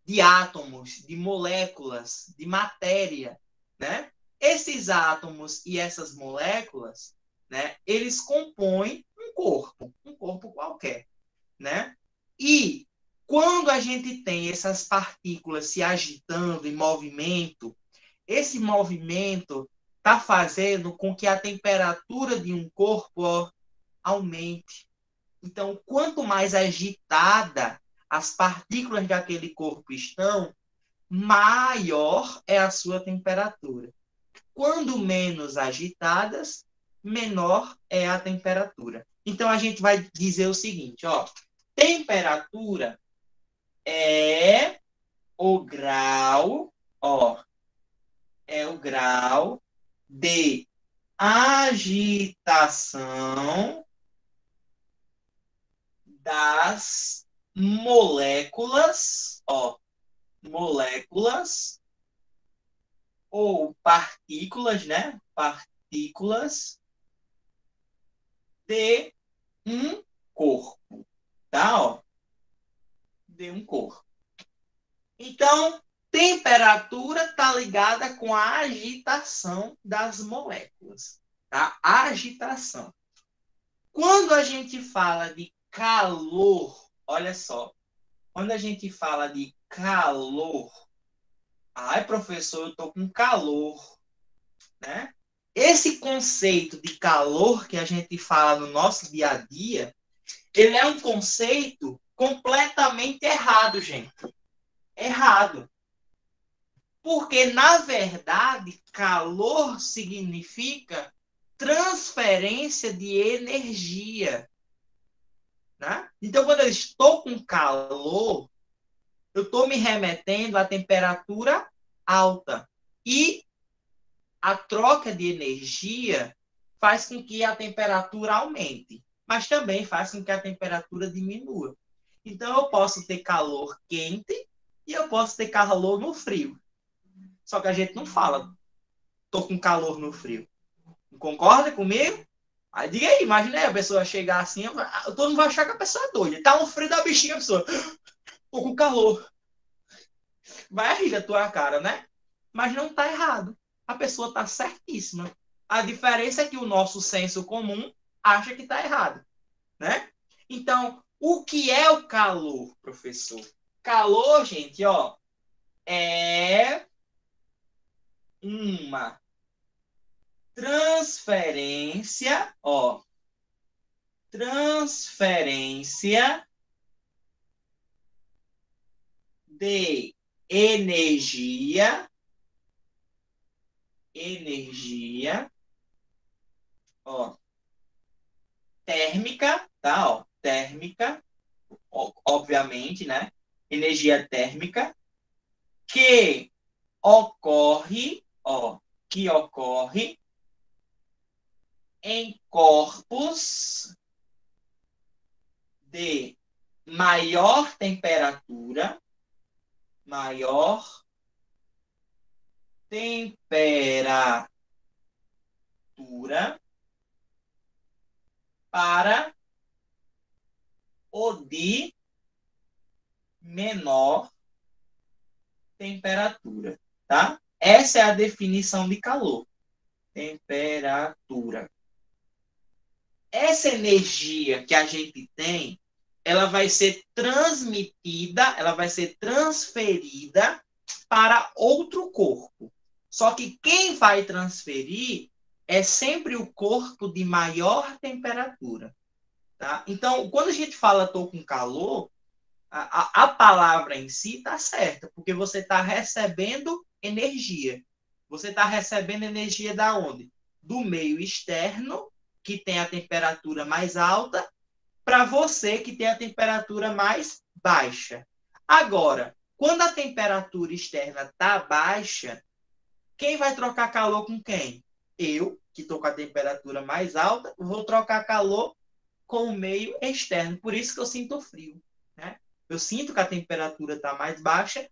De átomos, de moléculas, de matéria, né? Esses átomos e essas moléculas, né, eles compõem um corpo qualquer, né? E quando a gente tem essas partículas se agitando em movimento, esse movimento está fazendo com que a temperatura de um corpo aumente. Então, quanto mais agitada as partículas daquele corpo estão, maior é a sua temperatura. Quando menos agitadas, menor é a temperatura. Então, a gente vai dizer o seguinte, temperatura é o grau, é o grau de agitação das moléculas, moléculas ou partículas, né? Partículas de um corpo, tá? De um corpo. Então, temperatura está ligada com a agitação das moléculas, tá? A agitação. Quando a gente fala de calor, olha só, quando a gente fala de calor, ai, professor, eu estou com calor, né? Esse conceito de calor que a gente fala no nosso dia a dia, ele é um conceito completamente errado, gente. Errado. Porque, na verdade, calor significa transferência de energia. Né? Então, quando eu estou com calor, eu estou me remetendo à temperatura alta. E a troca de energia faz com que a temperatura aumente, mas também faz com que a temperatura diminua. Então, eu posso ter calor quente e eu posso ter calor no frio. Só que a gente não fala, estou com calor no frio. Concorda comigo? Aí diga aí, imagina aí a pessoa chegar assim, todo mundo vai achar que a pessoa é doida. Tá um frio da bichinha, a pessoa, tô com calor. Vai rir da tua cara, né? Mas não está errado. A pessoa está certíssima. A diferença é que o nosso senso comum acha que está errado, né? Então, o que é o calor, professor? Calor, gente, ó, é uma transferência, ó, transferência de energia, ó, térmica, tá, ó, térmica, obviamente, né? Energia térmica que ocorre, ó, que ocorre em corpos de maior temperatura para o de menor temperatura, tá? Essa é a definição de calor. Temperatura. Essa energia que a gente tem, ela vai ser transmitida, ela vai ser transferida para outro corpo. Só que quem vai transferir é sempre o corpo de maior temperatura. Tá? Então, quando a gente fala estou com calor, a palavra em si está certa, porque você está recebendo energia. Você está recebendo energia da onde? Do meio externo, que tem a temperatura mais alta, para você que tem a temperatura mais baixa. Agora, quando a temperatura externa está baixa, quem vai trocar calor com quem? Eu, que estou com a temperatura mais alta, vou trocar calor com o meio externo. Por isso que eu sinto frio, né? Eu sinto que a temperatura está mais baixa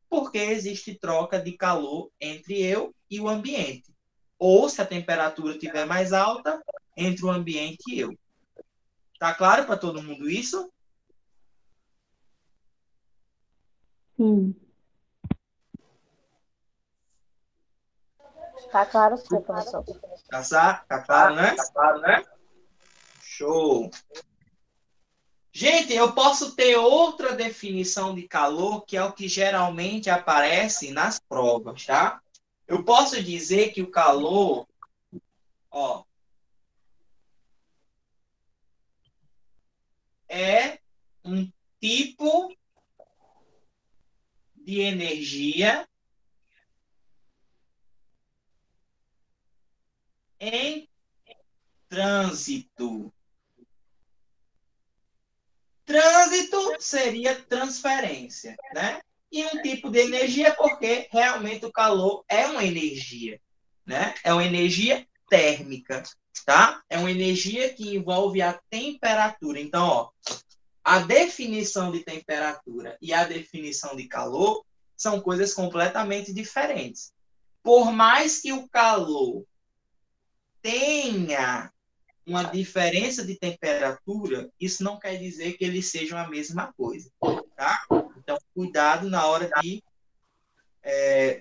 porque existe troca de calor entre eu e o ambiente. Ou, se a temperatura estiver mais alta, entre o ambiente e eu. Tá claro para todo mundo isso? Sim. Tá claro, sim, professor. Tá claro, né? Tá claro, né? Show! Gente, eu posso ter outra definição de calor, que é o que geralmente aparece nas provas, tá? Eu posso dizer que o calor, ó, é um tipo de energia em trânsito. Trânsito seria transferência, né? E um tipo de energia porque realmente o calor é uma energia, né? É uma energia térmica, tá? É uma energia que envolve a temperatura. Então, ó, a definição de temperatura e a definição de calor são coisas completamente diferentes. Por mais que o calor tenha uma diferença de temperatura, isso não quer dizer que eles sejam a mesma coisa, tá? Então, cuidado na hora de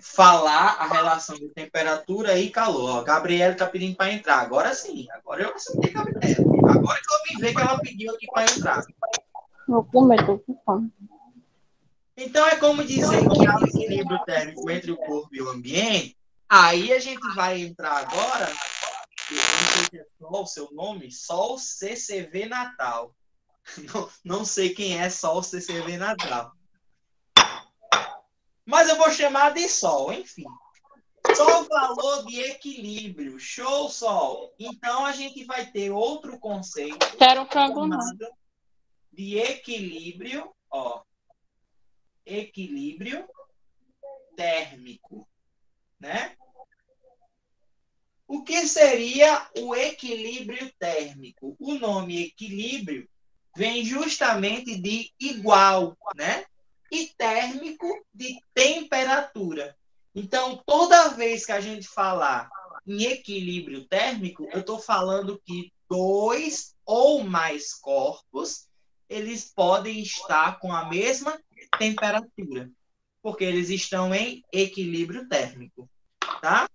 falar a relação de temperatura e calor. Ó, Gabriela está pedindo para entrar. Agora sim, agora eu aceitei Gabriela. Agora que eu me ver que ela pediu aqui para entrar. Vou comer, tô com fome. Então, é como dizer que há um equilíbrio térmico entre o corpo e o ambiente. Aí a gente vai entrar agora, eu não sei se é Sol o seu nome, Sol CCV Natal. Não sei quem é Sol CCV Natal. Mas eu vou chamar de Sol, enfim. Só o valor de equilíbrio. Show, Sol. Então, a gente vai ter outro conceito Quero frango não. chamado de equilíbrio, ó. Equilíbrio térmico, né? O que seria o equilíbrio térmico? O nome equilíbrio vem justamente de igual, né? E térmico de temperatura. Então, toda vez que a gente falar em equilíbrio térmico, eu estou falando que dois ou mais corpos, eles podem estar com a mesma temperatura, Porque eles estão em equilíbrio térmico, tá?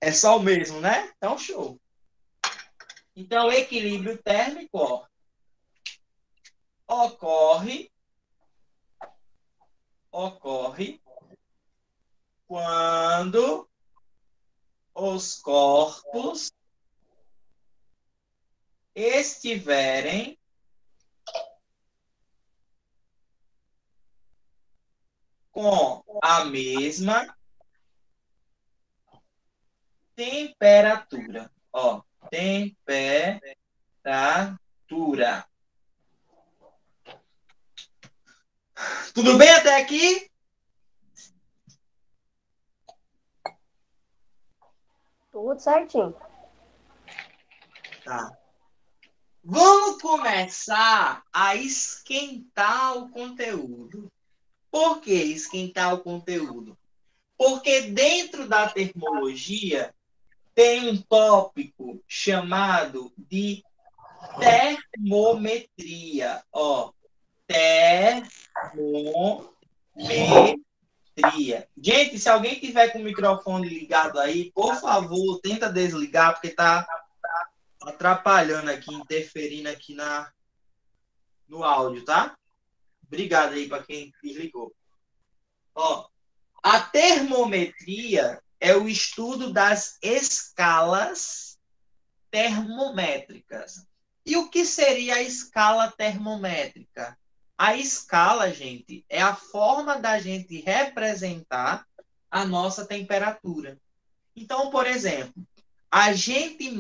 É só o mesmo, né? Então, show. Então, equilíbrio térmico, ó, ocorre quando os corpos estiverem com a mesma temperatura. Ó, temperatura. Tudo bem até aqui? Tudo certinho. Tá. Vamos começar a esquentar o conteúdo. Por que esquentar o conteúdo? Porque dentro da termologia tem um tópico chamado de termometria. Ó, termometria. Gente, se alguém tiver com o microfone ligado aí, por favor, tenta desligar, porque tá atrapalhando aqui, interferindo aqui no áudio, tá? Obrigado aí para quem desligou. Ó, a termometria é o estudo das escalas termométricas. E o que seria a escala termométrica? A escala, gente, é a forma da gente representar a nossa temperatura. Então, por exemplo, a gente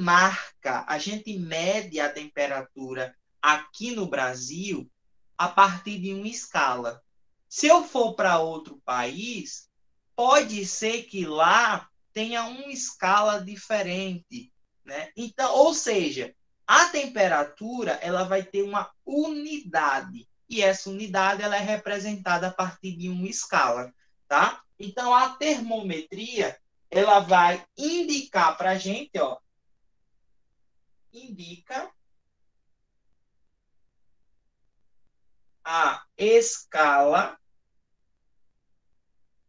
mede a temperatura aqui no Brasil a partir de uma escala. Se eu for para outro país, pode ser que lá tenha uma escala diferente, né? Então, ou seja, a temperatura ela vai ter uma unidade e essa unidade ela é representada a partir de uma escala, tá? Então, a termometria ela vai indicar para a gente, ó, indica a escala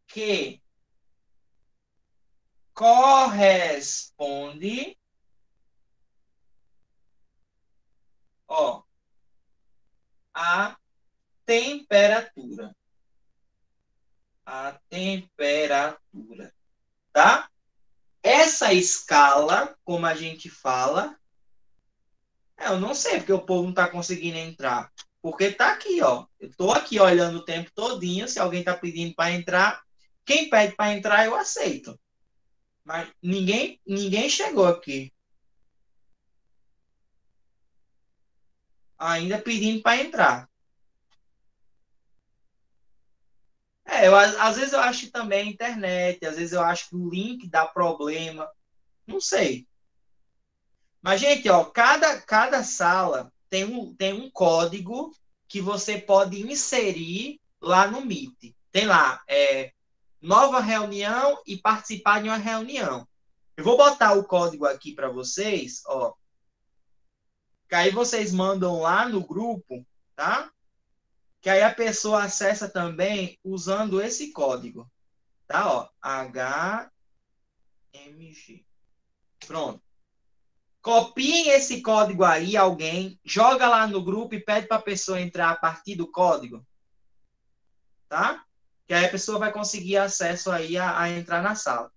que corresponde, ó, à temperatura. A temperatura, tá? Essa escala, como a gente fala, eu não sei porque o povo não está conseguindo entrar. Porque tá aqui, ó. Eu tô aqui olhando o tempo todinho. Se alguém tá pedindo para entrar, quem pede para entrar, eu aceito. Mas ninguém chegou aqui. Ainda pedindo para entrar. Às vezes eu acho que também a internet, às vezes eu acho que o link dá problema. Não sei. Mas, gente, ó, cada sala tem um código que você pode inserir lá no Meet. Tem lá, nova reunião e participar de uma reunião. Eu vou botar o código aqui para vocês, ó. Que aí vocês mandam lá no grupo, tá? Que aí a pessoa acessa também usando esse código, tá? Ó, HMG. Pronto. Copiem esse código aí, alguém, joga lá no grupo e pede para a pessoa entrar a partir do código, tá? Que aí a pessoa vai conseguir acesso aí a entrar na sala.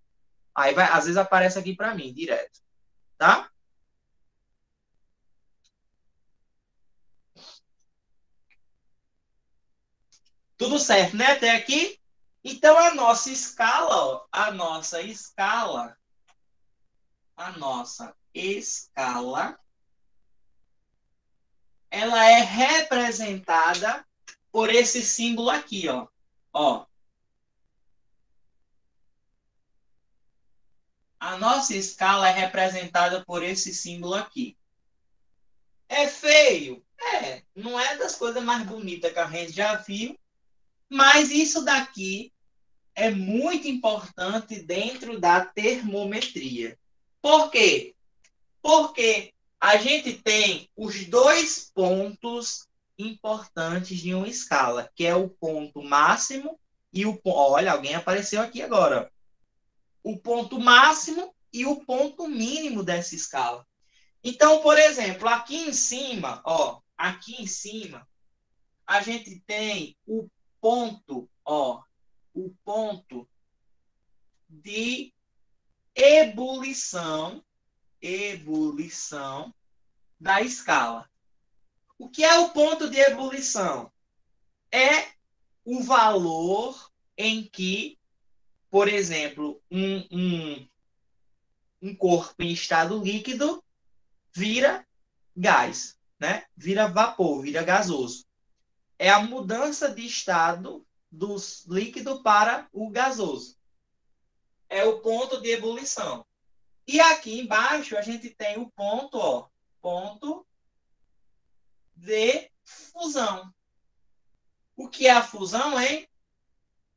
Aí vai, às vezes aparece aqui para mim, direto, tá? Tudo certo, né? Até aqui? Então, a nossa escala, ó, a nossa escala, ela é representada por esse símbolo aqui, ó. Ó. A nossa escala é representada por esse símbolo aqui. É feio? Não é das coisas mais bonitas que a gente já viu, mas isso daqui é muito importante dentro da termometria. Por quê? Porque a gente tem os dois pontos importantes de uma escala, que é o ponto máximo e o ponto... Olha, alguém apareceu aqui agora. O ponto máximo e o ponto mínimo dessa escala. Então, por exemplo, aqui em cima, a gente tem o ponto, o ponto de ebulição da escala. O que é o ponto de ebulição? É o valor em que, por exemplo, um corpo em estado líquido vira gás, né? Vira vapor, vira gasoso. É a mudança de estado do líquido para o gasoso. É o ponto de ebulição. E aqui embaixo a gente tem o ponto, ponto de fusão. O que é a fusão, hein?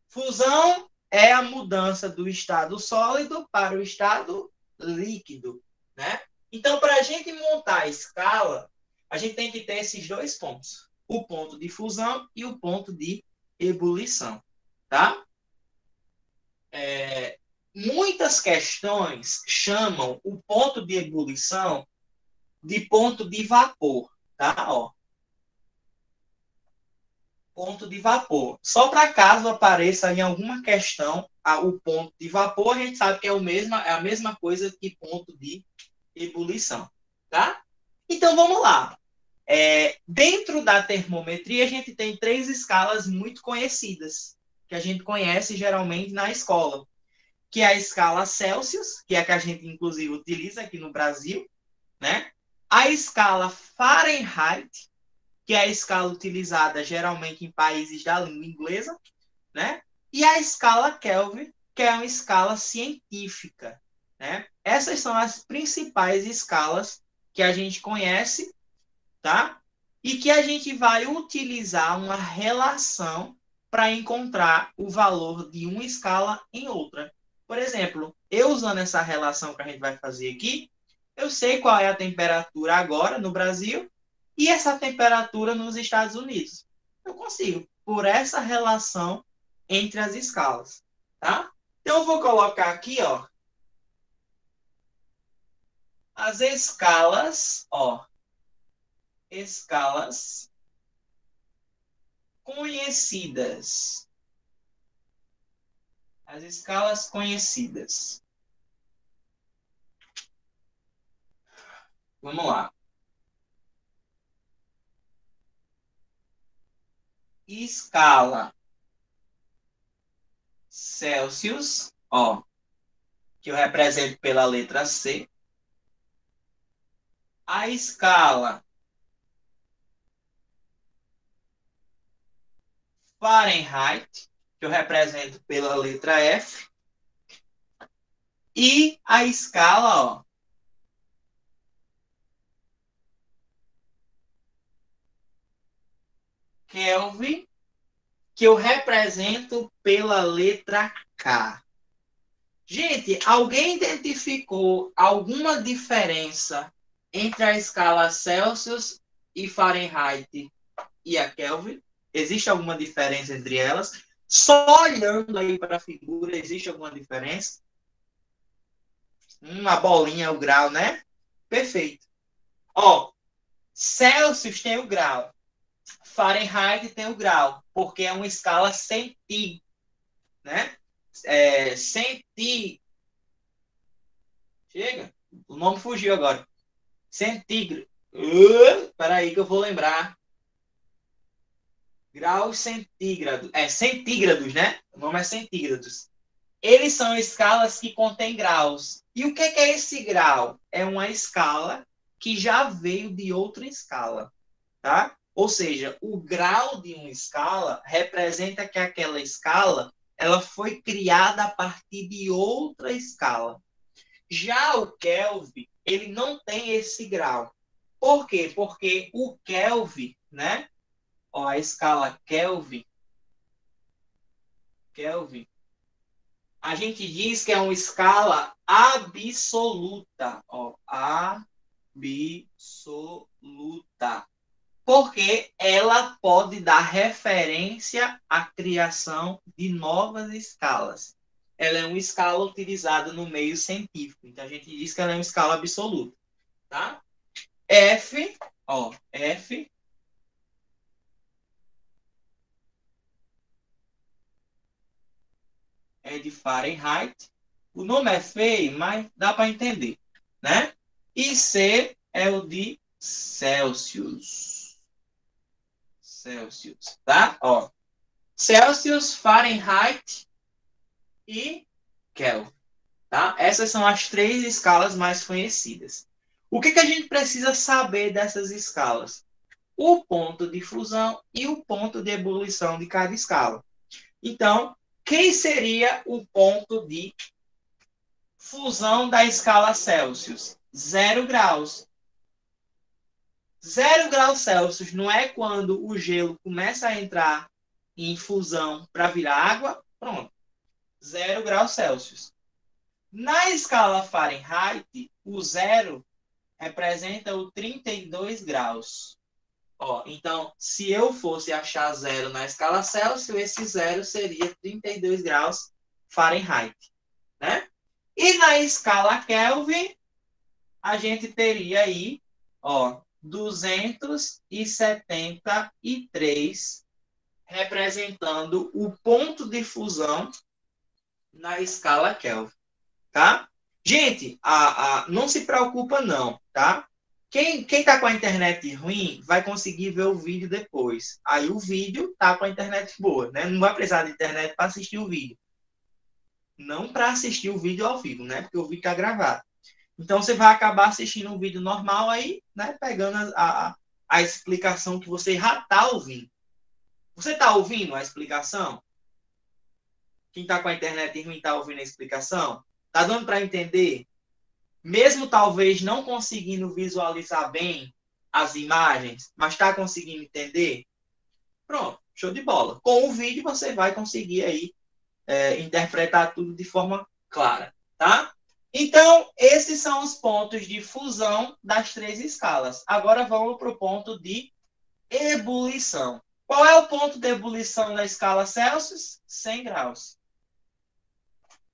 Fusão é a mudança do estado sólido para o estado líquido, né? Então, para a gente montar a escala, a gente tem que ter esses dois pontos. O ponto de fusão e o ponto de ebulição, tá? Muitas questões chamam o ponto de ebulição de ponto de vapor, tá? Ponto de vapor. Só para caso apareça em alguma questão o ponto de vapor, a gente sabe que é a mesma coisa que ponto de ebulição, tá? Então, vamos lá. Dentro da termometria, a gente tem 3 escalas muito conhecidas, que a gente conhece geralmente na escola, que é a escala Celsius, que é a que a gente, inclusive, utiliza aqui no Brasil, né? A escala Fahrenheit, que é a escala utilizada geralmente em países da língua inglesa, né? E a escala Kelvin, que é uma escala científica, né? Essas são as principais escalas que a gente conhece, tá? E que a gente vai utilizar uma relação para encontrar o valor de uma escala em outra. Por exemplo, eu usando essa relação que a gente vai fazer aqui, eu sei qual é a temperatura agora no Brasil e essa temperatura nos Estados Unidos. Eu consigo, por essa relação entre as escalas, tá? Então, eu vou colocar aqui, as escalas, escalas conhecidas. As escalas conhecidas. Vamos lá. Escala Celsius, que eu represento pela letra C. A escala Fahrenheit, que eu represento pela letra F. E a escala, Kelvin, que eu represento pela letra K. Gente, alguém identificou alguma diferença entre a escala Celsius e Fahrenheit e a Kelvin? Existe alguma diferença entre elas? Só olhando aí para a figura, existe alguma diferença? A bolinha é o grau, né? Perfeito. Celsius tem o grau. Fahrenheit tem o grau, porque é uma escala centígrada, né? Chega, o nome fugiu agora. Centígrado. Espera aí que eu vou lembrar. Graus centígrados. Centígrados, né? O nome é centígrados. Eles são escalas que contêm graus. E o que é esse grau? É uma escala que já veio de outra escala, tá? Ou seja, o grau de uma escala representa que aquela escala ela foi criada a partir de outra escala. Já o Kelvin, ele não tem esse grau. Por quê? Porque o Kelvin, né? A escala Kelvin, a gente diz que é uma escala absoluta. Absoluta. porque ela pode dar referência à criação de novas escalas. Ela é uma escala utilizada no meio científico. Então, a gente diz que ela é uma escala absoluta. Tá? F é de Fahrenheit. O nome é feio, mas dá para entender, né? E C é o de Celsius. Celsius, tá? Ó, Celsius, Fahrenheit e Kelvin, tá? Essas são as 3 escalas mais conhecidas. O que a gente precisa saber dessas escalas? O ponto de fusão e o ponto de ebulição de cada escala. Então, quem seria o ponto de fusão da escala Celsius? 0 graus. 0 graus Celsius não é quando o gelo começa a entrar em fusão para virar água? Pronto. 0 graus Celsius. Na escala Fahrenheit, o 0 representa o 32 graus. Ó, então, se eu fosse achar 0 na escala Celsius, esse 0 seria 32 graus Fahrenheit, né? E na escala Kelvin, a gente teria aí, ó, 273 representando o ponto de fusão na escala Kelvin, tá? Gente, não se preocupa não, tá? Quem tá com a internet ruim vai conseguir ver o vídeo depois. Aí o vídeo tá com a internet boa, né? Não vai precisar de internet para assistir o vídeo. Não para assistir o vídeo ao vivo, né? Porque o vídeo tá gravado. Então você vai acabar assistindo um vídeo normal aí, né? Pegando a explicação que você já tá ouvindo. Você tá ouvindo a explicação? Quem tá com a internet ruim tá ouvindo a explicação? Tá dando para entender? Mesmo talvez não conseguindo visualizar bem as imagens, mas está conseguindo entender? Pronto, show de bola. Com o vídeo você vai conseguir aí interpretar tudo de forma clara, tá? Então, esses são os pontos de fusão das 3 escalas. Agora vamos para o ponto de ebulição. Qual é o ponto de ebulição na escala Celsius? 100 graus.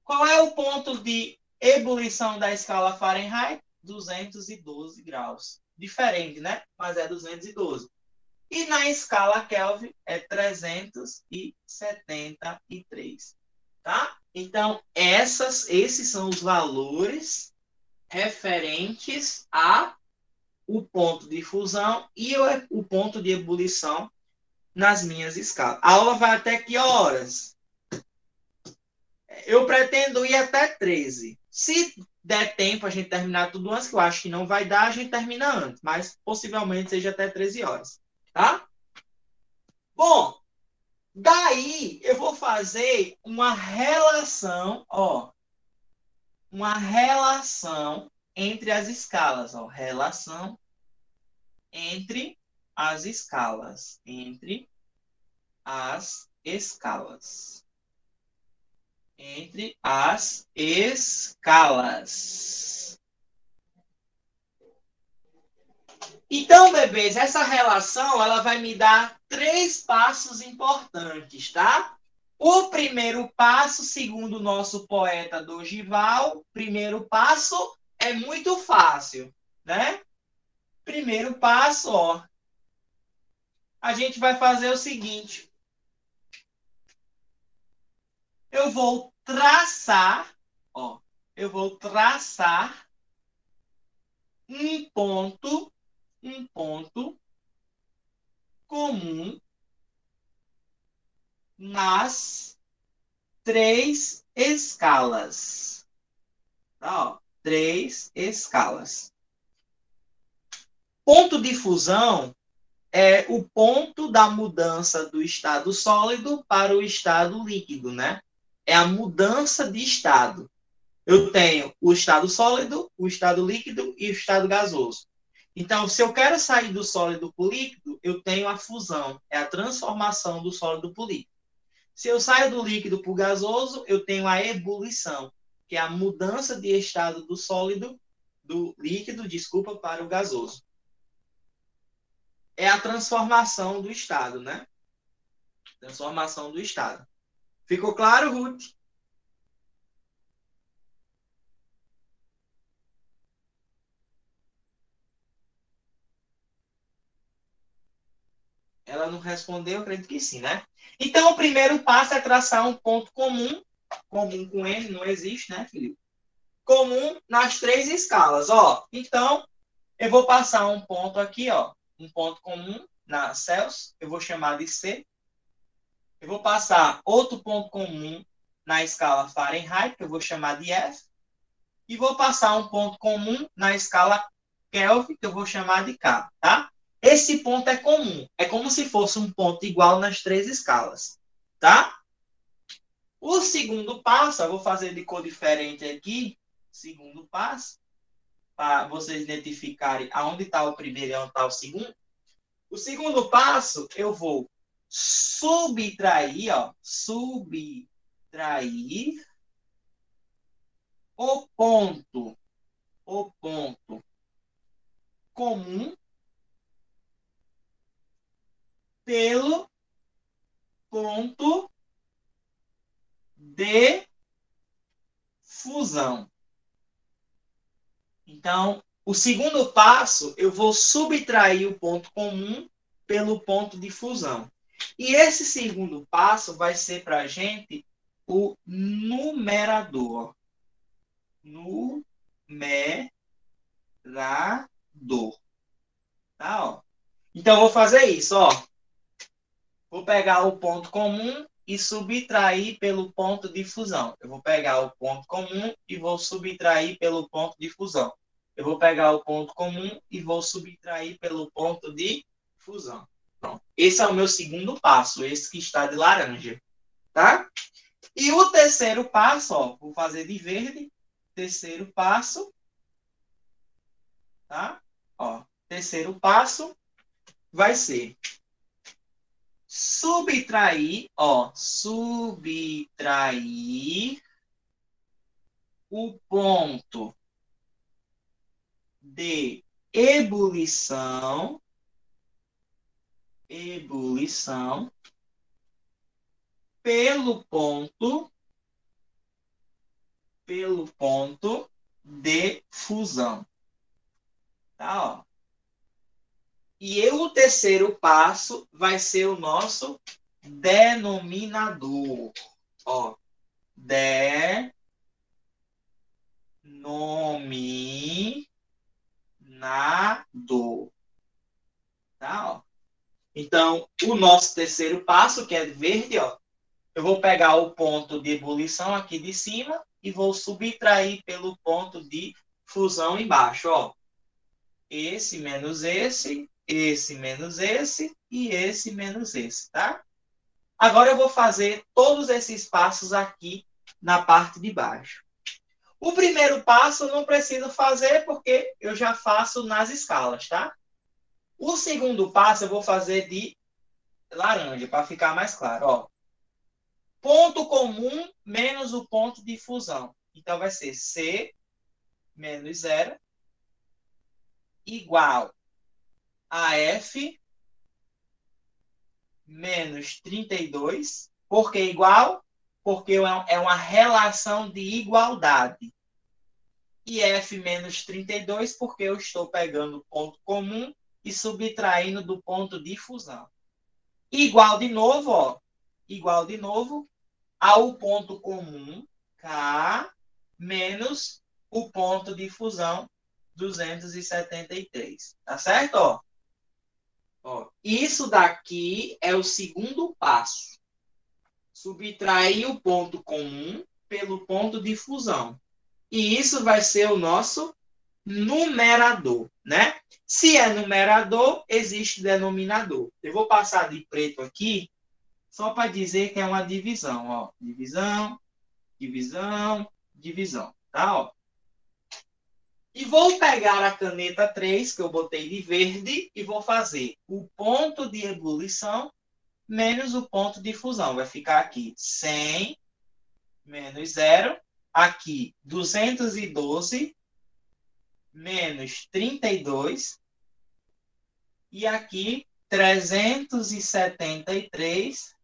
Qual é o ponto de ebulição da escala Fahrenheit? 212 graus. Diferente, né? Mas é 212. E na escala Kelvin é 373. Tá? Então, esses são os valores referentes a o ponto de fusão e o ponto de ebulição nas minhas escalas. A aula vai até que horas? Eu pretendo ir até 13. Se der tempo a gente terminar tudo antes, que eu acho que não vai dar, a gente termina antes. Mas possivelmente seja até 13 horas. Tá? Bom, daí eu vou fazer uma relação, ó. Uma relação entre as escalas, ó. Relação entre as escalas. Entre as escalas. Entre as escalas. Então, bebês, essa relação ela vai me dar 3 passos importantes, tá? O primeiro passo, segundo o nosso poeta Dorival, primeiro passo é muito fácil, né? Primeiro passo, ó. A gente vai fazer o seguinte. Eu vou traçar, ó. Eu vou traçar um ponto comum nas 3 escalas. Tá, ó, 3 escalas. Ponto de fusão é o ponto da mudança do estado sólido para o estado líquido, né? É a mudança de estado. Eu tenho o estado sólido, o estado líquido e o estado gasoso. Então, se eu quero sair do sólido para o líquido, eu tenho a fusão, é a transformação do sólido para o líquido. Se eu saio do líquido para o gasoso, eu tenho a ebulição, que é a mudança de estado do sólido, do líquido, desculpa, para o gasoso. é a transformação do estado, né? Transformação do estado. Ficou claro, Ruth? Ela não respondeu, eu acredito que sim, né? Então, o primeiro passo é traçar um ponto comum. Comum com N não existe, né, Felipe? Comum nas três escalas, ó. Então, eu vou passar um ponto aqui, ó. Um ponto comum na Celsius, eu vou chamar de C. Eu vou passar outro ponto comum na escala Fahrenheit, que eu vou chamar de F. E vou passar um ponto comum na escala Kelvin, que eu vou chamar de K, tá? Esse ponto é comum. É como se fosse um ponto igual nas três escalas, tá? O segundo passo, eu vou fazer de cor diferente aqui. Segundo passo, para vocês identificarem aonde está o primeiro e onde está o segundo. O segundo passo, eu vou subtrair, ó, subtrair o ponto comum pelo ponto de fusão. Então, o segundo passo, eu vou subtrair o ponto comum pelo ponto de fusão. E esse segundo passo vai ser para a gente o numerador. Numerador. Tá, ó. Então, eu vou fazer isso, ó. Vou pegar o ponto comum e subtrair pelo ponto de fusão. Eu vou pegar o ponto comum e vou subtrair pelo ponto de fusão. Eu vou pegar o ponto comum e vou subtrair pelo ponto de fusão. Pronto. Esse é o meu segundo passo, esse que está de laranja. Tá? E o terceiro passo, ó, vou fazer de verde. Terceiro passo. Tá? Ó, terceiro passo vai ser subtrair, ó, subtrair o ponto de ebulição pelo ponto de fusão. Tá, ó. E o terceiro passo vai ser o nosso denominador. Ó, denominador. Tá, ó. Então, o nosso terceiro passo, que é verde, ó, eu vou pegar o ponto de ebulição aqui de cima e vou subtrair pelo ponto de fusão embaixo, ó. Esse menos esse menos esse e esse menos esse, tá? Agora eu vou fazer todos esses passos aqui na parte de baixo. O primeiro passo eu não preciso fazer porque eu já faço nas escalas, tá? O segundo passo eu vou fazer de laranja, para ficar mais claro, ó. Ponto comum menos o ponto de fusão. Então vai ser C menos 0 igual a F menos 32. Por que igual? Porque é uma relação de igualdade. E F menos 32 porque eu estou pegando o ponto comum e subtraindo do ponto de fusão. Igual de novo, ó. Igual de novo ao ponto comum, K, menos o ponto de fusão, 273. Tá certo? Ó. Ó, isso daqui é o segundo passo. Subtrair o ponto comum pelo ponto de fusão. E isso vai ser o nosso numerador, né? Se é numerador, existe denominador. Eu vou passar de preto aqui, só para dizer que é uma divisão, ó. Divisão, divisão, divisão, tá? Ó. E vou pegar a caneta 3, que eu botei de verde, e vou fazer o ponto de ebulição menos o ponto de fusão. Vai ficar aqui 100 menos 0. Aqui 212 menos 32. E aqui 373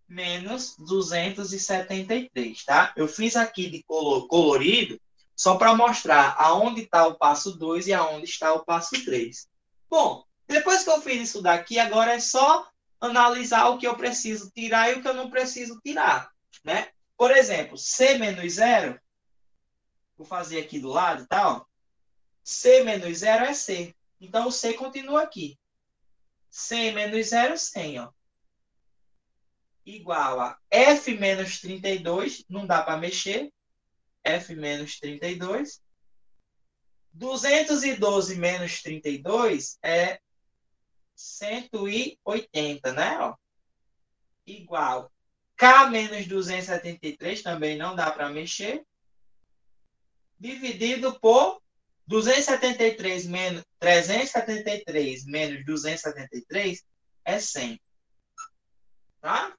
menos 273, tá? Eu fiz aqui de colorido só para mostrar aonde está o passo 2 e aonde está o passo 3. Bom, depois que eu fiz isso daqui, agora é só analisar o que eu preciso tirar e o que eu não preciso tirar, né? Por exemplo, C menos 0, vou fazer aqui do lado, tá? Ó. C menos 0 é C. Então, o C continua aqui. 100 menos 0, 100, ó. Igual a F menos 32, não dá para mexer. F menos 32. 212 menos 32 é 180, né? Ó. Igual. K menos 273, também não dá para mexer. Dividido por 273 menos 373 menos 273 é 100. Tá?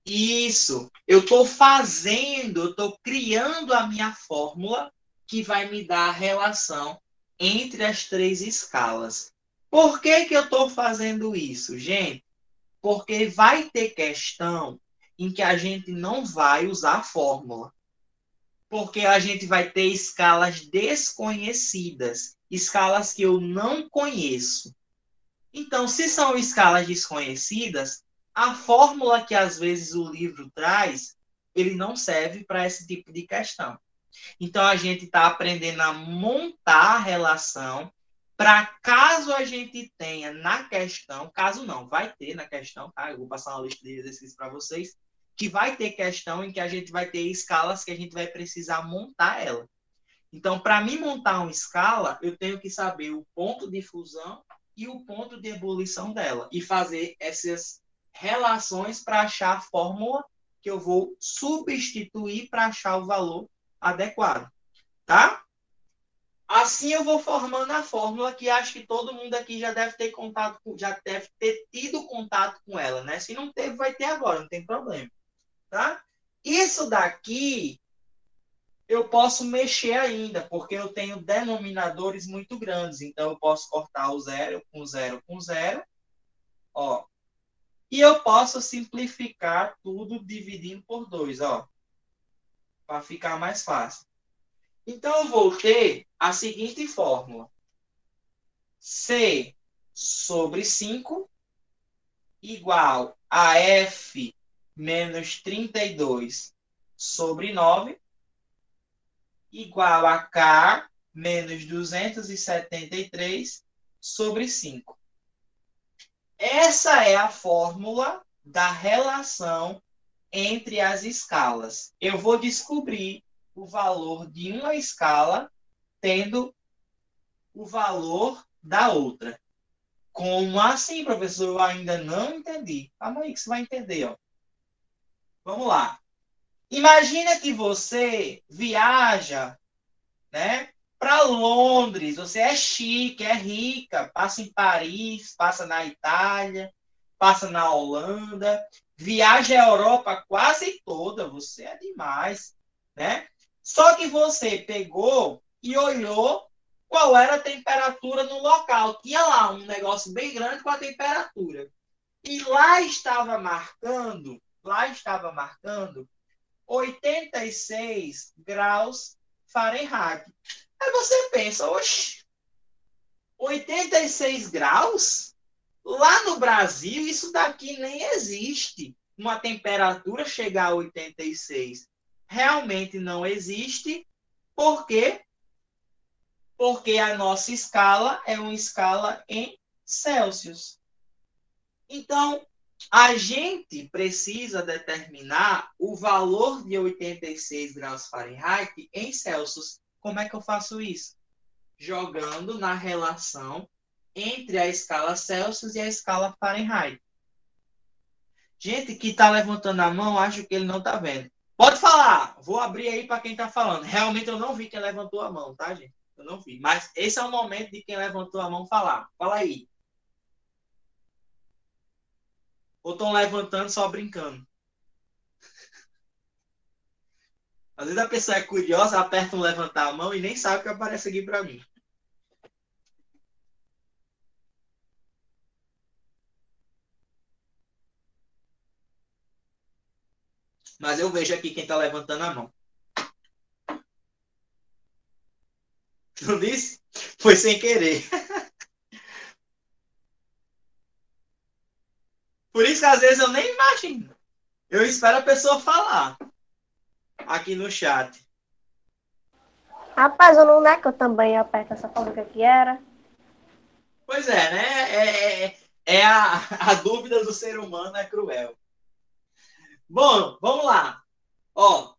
Isso. Eu estou fazendo, eu estou criando a minha fórmula que vai me dar a relação entre as três escalas. Por que que eu estou fazendo isso, gente? Porque vai ter questão em que a gente não vai usar a fórmula. Porque a gente vai ter escalas desconhecidas, escalas que eu não conheço. Então, se são escalas desconhecidas, a fórmula que às vezes o livro traz, ele não serve para esse tipo de questão. Então, a gente está aprendendo a montar a relação para caso a gente tenha na questão, caso não, vai ter na questão, tá? Eu vou passar uma lista de exercícios para vocês, que vai ter questão em que a gente vai ter escalas que a gente vai precisar montar ela. Então, para mim montar uma escala, eu tenho que saber o ponto de fusão e o ponto de ebulição dela e fazer essas relações para achar a fórmula que eu vou substituir para achar o valor adequado, tá? Assim eu vou formando a fórmula que acho que todo mundo aqui já deve ter contato, já deve ter tido contato com ela, né? Se não teve, vai ter agora, não tem problema, tá? Isso daqui eu posso mexer ainda, porque eu tenho denominadores muito grandes, então eu posso cortar o 0 com 0 com 0, ó. E eu posso simplificar tudo dividindo por 2, ó, para ficar mais fácil. Então, eu vou ter a seguinte fórmula. C sobre 5 igual a F menos 32 sobre 9 igual a K menos 273 sobre 5. Essa é a fórmula da relação entre as escalas. Eu vou descobrir o valor de uma escala tendo o valor da outra. Como assim, professor? Eu ainda não entendi. Calma aí que você vai entender, ó. Vamos lá. Imagina que você viaja, né, para Londres. Você é chique, é rica, passa em Paris, passa na Itália, passa na Holanda, viaja a Europa quase toda. Você é demais, né? Só que você pegou e olhou qual era a temperatura no local. Tinha lá um negócio bem grande com a temperatura. E lá estava marcando 86 graus Fahrenheit. Aí você pensa, oxe, 86 graus? Lá no Brasil, isso daqui nem existe. Uma temperatura chegar a 86. Realmente não existe. Por quê? Porque a nossa escala é uma escala em Celsius. Então, a gente precisa determinar o valor de 86 graus Fahrenheit em Celsius. Como é que eu faço isso? Jogando na relação entre a escala Celsius e a escala Fahrenheit. Gente que está levantando a mão, acho que ele não está vendo. Pode falar. Vou abrir aí para quem está falando. Realmente eu não vi quem levantou a mão, tá, gente? Eu não vi. Mas esse é o momento de quem levantou a mão falar. Fala aí. Ou estão levantando só brincando? Às vezes a pessoa é curiosa, aperta um levantar a mão e nem sabe o que aparece aqui para mim. Mas eu vejo aqui quem está levantando a mão. Não disse? Foi sem querer. Por isso que às vezes eu nem imagino. Eu espero a pessoa falar aqui no chat. Rapaz, eu não é que eu também aperto essa palavra que era. Pois é, né? É a dúvida do ser humano é cruel. Bom, vamos lá. Ó,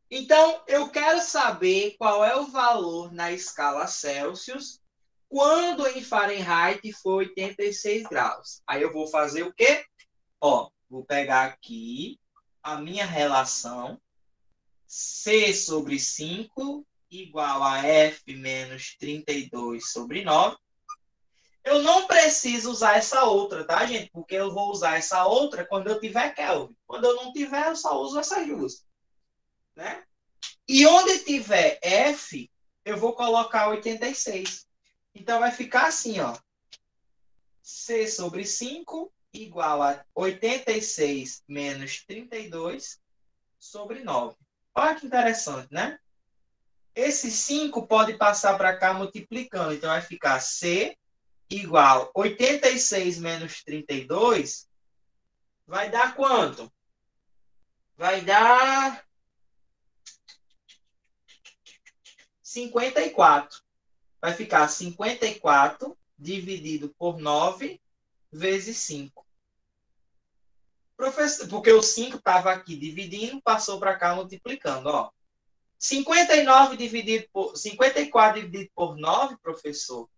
então, eu quero saber qual é o valor na escala Celsius quando em Fahrenheit for 86 graus. Aí eu vou fazer o quê? Ó, vou pegar aqui a minha relação C sobre 5 igual a F menos 32 sobre 9. Eu não preciso usar essa outra, tá, gente? Porque eu vou usar essa outra quando eu tiver Kelvin. Quando eu não tiver, eu só uso essas duas. Né? E onde tiver F, eu vou colocar 86. Então, vai ficar assim, ó. C sobre 5 igual a 86 menos 32 sobre 9. Olha que interessante, né? Esse 5 pode passar para cá multiplicando. Então, vai ficar C igual 86 menos 32. Vai dar quanto? Vai dar 54. Vai ficar 54 dividido por 9 vezes 5. Professor, porque o 5 estava aqui dividindo, passou para cá multiplicando. Ó. 54 dividido por 9, professor,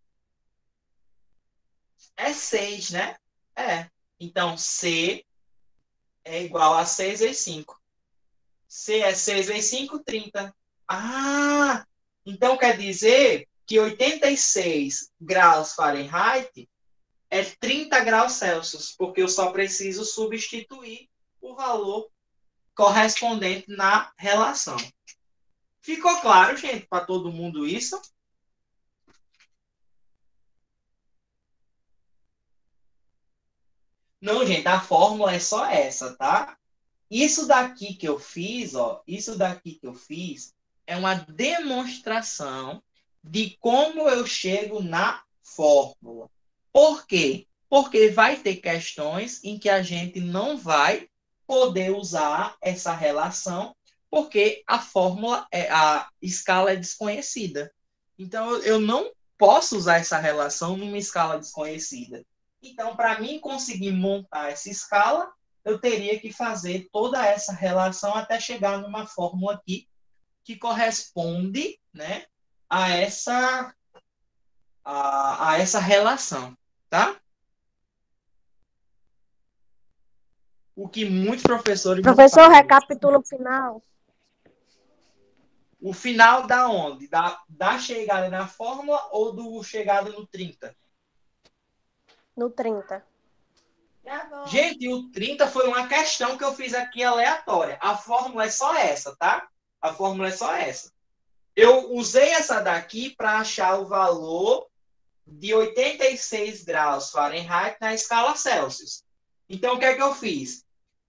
é 6, né? É. Então, C é igual a 6 vezes 5. C é 6 vezes 5, 30. Ah! Então, quer dizer que 86 graus Fahrenheit é 30 graus Celsius, porque eu só preciso substituir o valor correspondente na relação. Ficou claro, gente, para todo mundo isso? Não, gente, a fórmula é só essa, tá? Isso daqui que eu fiz, ó, isso daqui que eu fiz é uma demonstração de como eu chego na fórmula. Por quê? Porque vai ter questões em que a gente não vai poder usar essa relação, porque a fórmula, a escala é desconhecida. Então, eu não posso usar essa relação numa escala desconhecida. Então, para mim conseguir montar essa escala, eu teria que fazer toda essa relação até chegar numa fórmula aqui que corresponde, né, a essa relação, tá? O que muitos professores não Professor, fazem. recapitula o final. O final da onde? Da chegada na fórmula ou do chegada no 30? No 30. Gente, o 30 foi uma questão que eu fiz aqui aleatória. A fórmula é só essa, tá? A fórmula é só essa. Eu usei essa daqui para achar o valor de 86 graus Fahrenheit na escala Celsius. Então, o que é que eu fiz?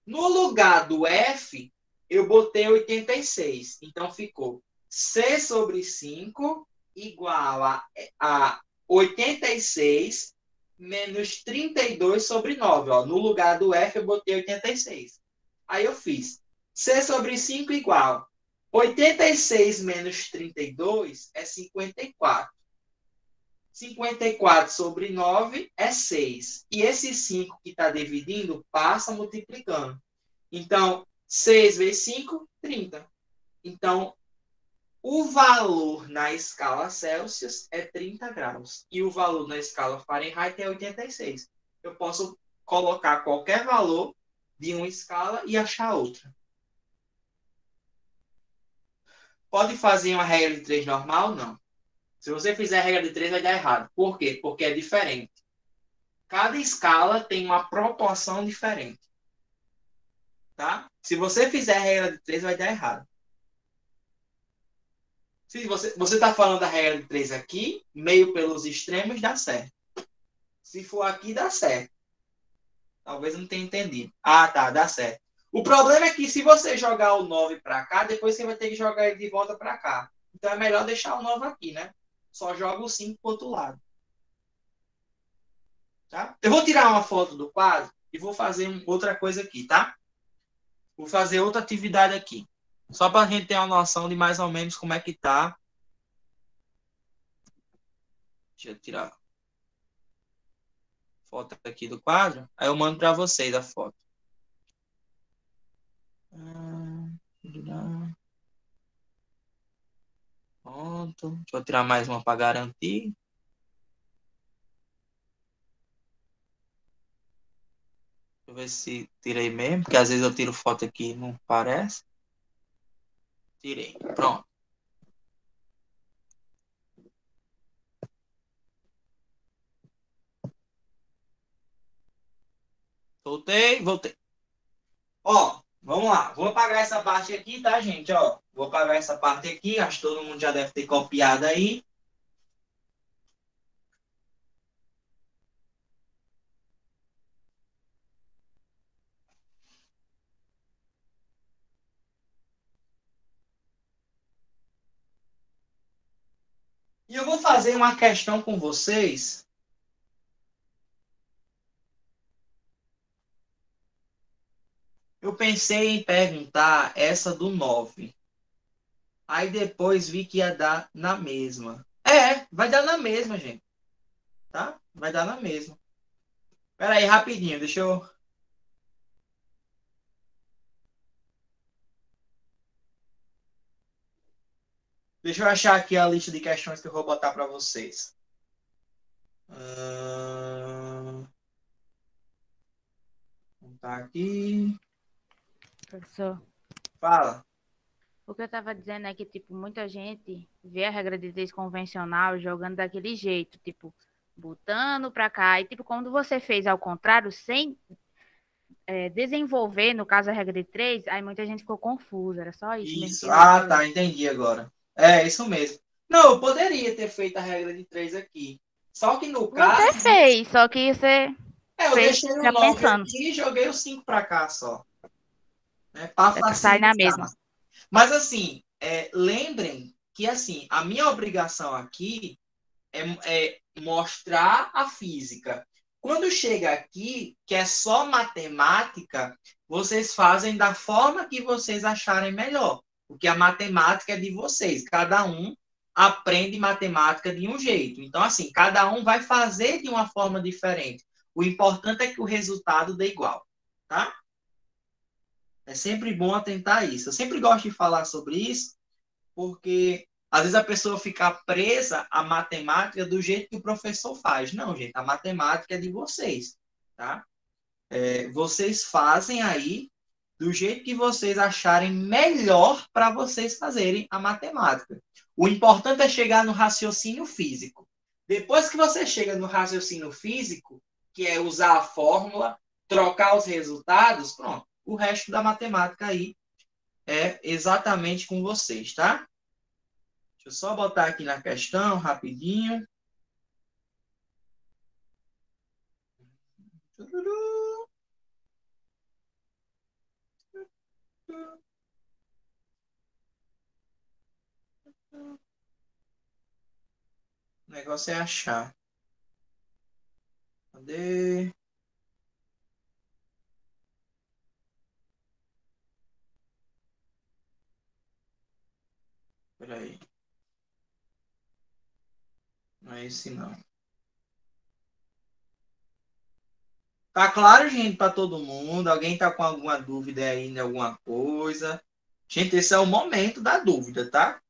No lugar do F, eu botei 86. Então, ficou C sobre 5 igual a 86 menos 32 sobre 9. Ó. No lugar do F, eu botei 86. Aí eu fiz C sobre 5 igual 86 menos 32 é 54. 54 sobre 9 é 6. E esse 5 que está dividindo passa multiplicando. Então, 6 vezes 5, 30. Então, o valor na escala Celsius é 30 graus. E o valor na escala Fahrenheit é 86. Eu posso colocar qualquer valor de uma escala e achar outra. Pode fazer uma regra de 3 normal? Não. Se você fizer a regra de 3, vai dar errado. Por quê? Porque é diferente. Cada escala tem uma proporção diferente. Tá? Se você fizer a regra de 3, vai dar errado. Se você está falando da regra de 3 aqui, meio pelos extremos, dá certo. Se for aqui, dá certo. Talvez eu não tenha entendido. Ah, tá, dá certo. O problema é que se você jogar o 9 para cá, depois você vai ter que jogar ele de volta para cá. Então é melhor deixar o 9 aqui, né? Só joga o 5 pro outro lado. Tá? Eu vou tirar uma foto do quadro e vou fazer outra coisa aqui, tá? Vou fazer outra atividade aqui. Só para a gente ter uma noção de mais ou menos como é que tá. Deixa eu tirar foto aqui do quadro. Aí eu mando para vocês a foto. Pronto. Deixa eu tirar mais uma para garantir. Deixa eu ver se tirei mesmo, porque às vezes eu tiro foto aqui e não parece. Tirei. Pronto. Voltei. Ó, vamos lá. Vou apagar essa parte aqui, tá, gente? Ó, vou apagar essa parte aqui. Acho que todo mundo já deve ter copiado aí. E eu vou fazer uma questão com vocês. Eu pensei em perguntar essa do 9. Aí depois vi que ia dar na mesma. Vai dar na mesma, gente. Tá? Vai dar na mesma. Pera aí, rapidinho. Deixa eu achar aqui a lista de questões que eu vou botar para vocês. Tá aqui. Professor, Fala. o que eu estava dizendo é que, tipo, muita gente vê a regra de 3 convencional jogando daquele jeito, tipo, botando para cá. E, tipo, quando você fez ao contrário, sem desenvolver, no caso, a regra de 3, aí muita gente ficou confusa. Era só isso mesmo. Isso. Ah, tá. Entendi agora. É, isso mesmo. Não, eu poderia ter feito a regra de 3 aqui. Só que no caso... Você fez, só que você eu fez deixei o já 9 pensando. aqui e joguei o 5 para cá só. Né, para Sai na facilitar. mesma. Mas assim, lembrem que assim, a minha obrigação aqui é mostrar a física. Quando chega aqui, que é só matemática, vocês fazem da forma que vocês acharem melhor. Porque a matemática é de vocês. Cada um aprende matemática de um jeito. Então, assim, cada um vai fazer de uma forma diferente. O importante é que o resultado dê igual. Tá? É sempre bom atentar a isso. Eu sempre gosto de falar sobre isso, porque às vezes a pessoa fica presa à matemática do jeito que o professor faz. Não, gente, a matemática é de vocês, tá? Vocês fazem aí do jeito que vocês acharem melhor para vocês fazerem a matemática. O importante é chegar no raciocínio físico. Depois que você chega no raciocínio físico, que é usar a fórmula, trocar os resultados, pronto. O resto da matemática aí é exatamente com vocês, tá? Deixa eu só botar aqui na questão, rapidinho. O negócio é achar. Cadê? Peraí. Não é esse, não. Tá claro, gente, para todo mundo? Alguém tá com alguma dúvida aí em alguma coisa? Gente, esse é o momento da dúvida, tá?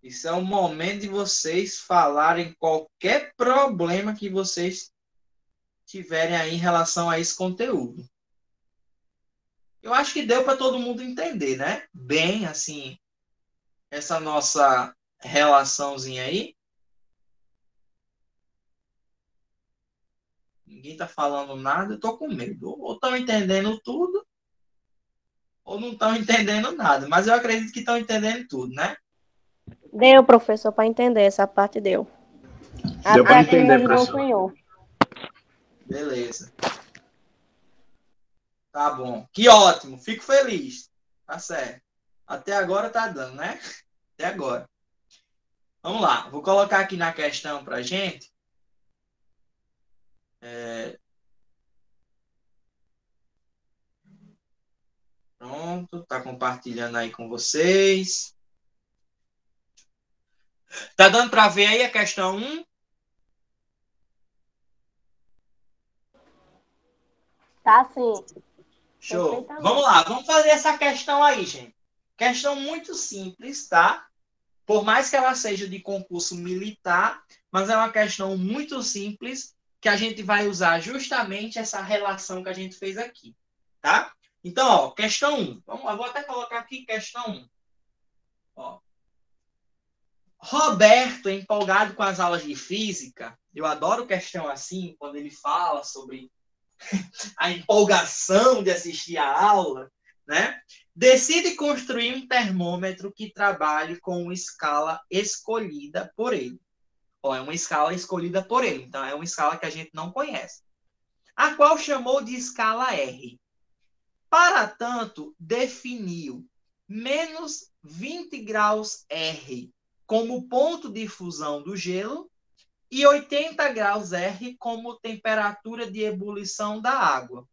Isso é o momento de vocês falarem qualquer problema que vocês tiverem aí em relação a esse conteúdo. Eu acho que deu para todo mundo entender, né? Bem, assim, essa nossa relaçãozinha aí. Ninguém tá falando nada, eu tô com medo. Ou estão entendendo tudo, ou não estão entendendo nada. Mas eu acredito que estão entendendo tudo, né? Deu, professor, para entender essa parte, deu. Deu para Até que me entender, ajudou o professor. senhor. Beleza. Tá bom. Que ótimo. Fico feliz. Tá certo. Até agora tá dando, né? Até agora. Vamos lá. Vou colocar aqui na questão pra gente. Pronto. Tá compartilhando aí com vocês. Tá dando pra ver aí a questão 1? Tá sim. Show. Perfeitamente. Vamos lá. Vamos fazer essa questão aí, gente. Questão muito simples, tá? Por mais que ela seja de concurso militar, mas é uma questão muito simples que a gente vai usar justamente essa relação que a gente fez aqui, tá? Então, ó, questão 1. Vamos lá, vou até colocar aqui questão 1. Ó. Roberto, empolgado com as aulas de física, eu adoro questão assim, quando ele fala sobre a empolgação de assistir a aula, né? Decide construir um termômetro que trabalhe com uma escala escolhida por ele. Ó, é uma escala escolhida por ele, então é uma escala que a gente não conhece. A qual chamou de escala R. Para tanto, definiu menos 20 graus R como ponto de fusão do gelo e 80 graus R como temperatura de ebulição da água.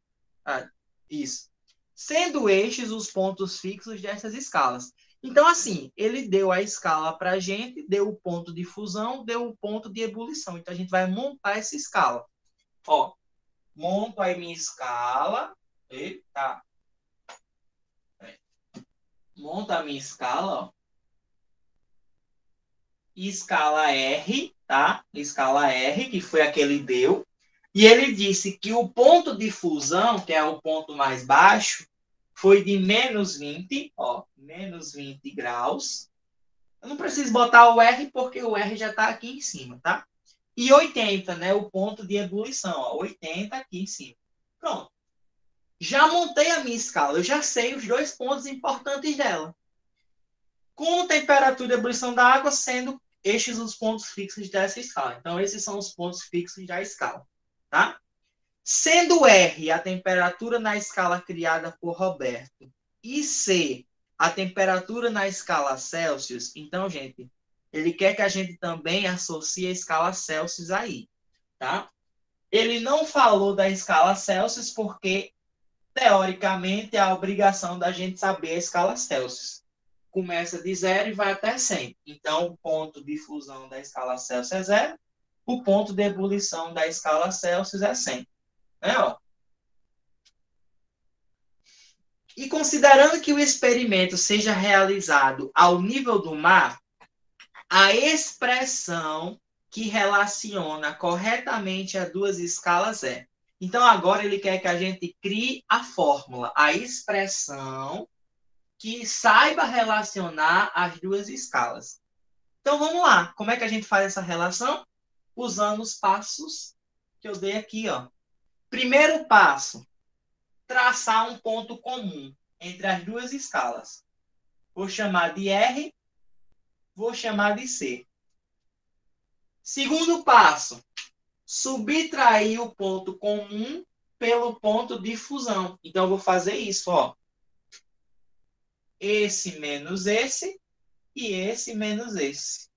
Isso. Sendo estes os pontos fixos dessas escalas. Então, assim, ele deu a escala para a gente, deu o ponto de fusão, deu o ponto de ebulição. Então, a gente vai montar essa escala. Ó, monto aí minha escala. Eita. Monto a minha escala, ó. Escala R, tá? Escala R, que foi a que ele deu. E ele disse que o ponto de fusão, que é o ponto mais baixo, foi de menos 20, ó, menos 20 graus. Eu não preciso botar o R, porque o R já está aqui em cima, tá? E 80, né? O ponto de ebulição, ó, 80 aqui em cima. Pronto. Já montei a minha escala, eu já sei os dois pontos importantes dela. Com temperatura de ebulição da água sendo estes os pontos fixos dessa escala. Então, esses são os pontos fixos da escala, tá? Sendo R a temperatura na escala criada por Roberto e C a temperatura na escala Celsius, então, gente, ele quer que a gente também associe a escala Celsius aí, tá? Ele não falou da escala Celsius porque, teoricamente, é a obrigação da gente saber a escala Celsius. Começa de 0 e vai até 100. Então, o ponto de fusão da escala Celsius é 0, o ponto de ebulição da escala Celsius é 100. Né, ó? E considerando que o experimento seja realizado ao nível do mar, a expressão que relaciona corretamente as duas escalas é. Então, agora ele quer que a gente crie a fórmula, a expressão que saiba relacionar as duas escalas. Então, vamos lá. Como é que a gente faz essa relação? Usando os passos que eu dei aqui, ó. Primeiro passo, traçar um ponto comum entre as duas escalas. Vou chamar de R, vou chamar de C. Segundo passo, subtrair o ponto comum pelo ponto de fusão. Então, eu vou fazer isso, ó. Esse menos esse e esse menos esse.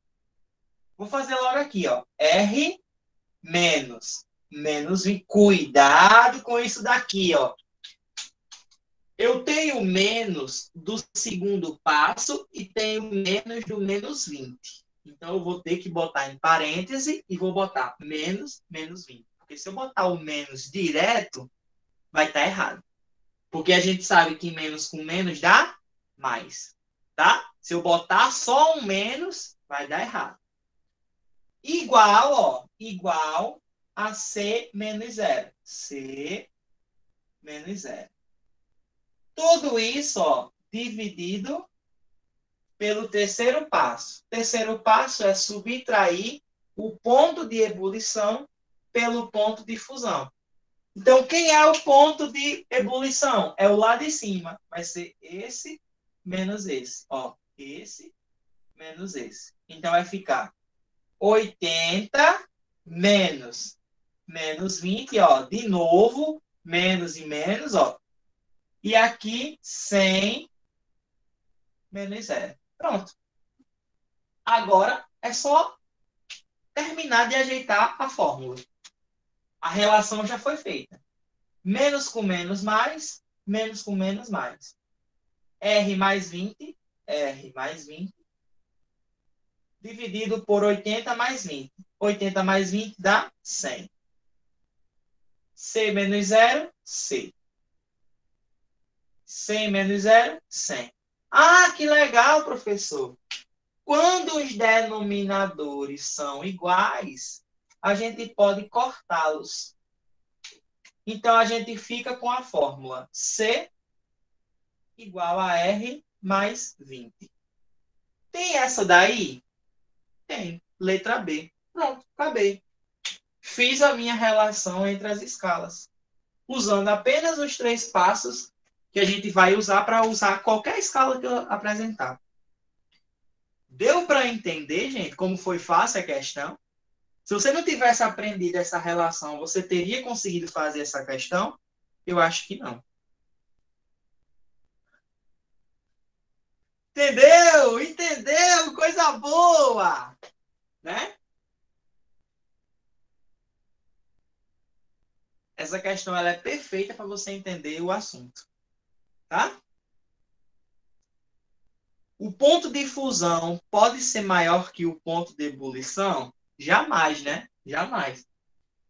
Vou fazer logo aqui, ó. R menos 20. Cuidado com isso daqui, ó. Eu tenho menos do segundo passo e tenho menos do menos 20. Então, eu vou ter que botar em parêntese e vou botar menos 20. Porque se eu botar o menos direto, vai estar errado. Porque a gente sabe que menos com menos dá mais, tá? Se eu botar só um menos, vai dar errado. Igual, ó, igual a C menos 0. C menos 0. Tudo isso, ó, dividido pelo terceiro passo. O terceiro passo é subtrair o ponto de ebulição pelo ponto de fusão. Então, quem é o ponto de ebulição? É o lá de cima. Vai ser esse menos esse. Ó, esse menos esse. Então, vai ficar 80 menos 20, ó. De novo, menos e menos, ó. E aqui 100 menos 0. Pronto. Agora é só terminar de ajeitar a fórmula. A relação já foi feita. Menos com menos mais, menos com menos mais. R mais 20, dividido por 80 mais 20. 80 mais 20 dá 100. C menos 0, C. 100 menos 0, 100. Ah, que legal, professor. Quando os denominadores são iguais, a gente pode cortá-los. Então, a gente fica com a fórmula C igual a R mais 20. Tem essa daí? Tem. Letra B. Pronto, acabei. Fiz a minha relação entre as escalas, usando apenas os 3 passos que a gente vai usar para usar qualquer escala que eu apresentar. Deu para entender, gente, como foi fácil a questão? Se você não tivesse aprendido essa relação, você teria conseguido fazer essa questão? Eu acho que não. Entendeu? Entendeu? Coisa boa! Né? Essa questão ela é perfeita para você entender o assunto. Tá? O ponto de fusão pode ser maior que o ponto de ebulição? Jamais, né? Jamais.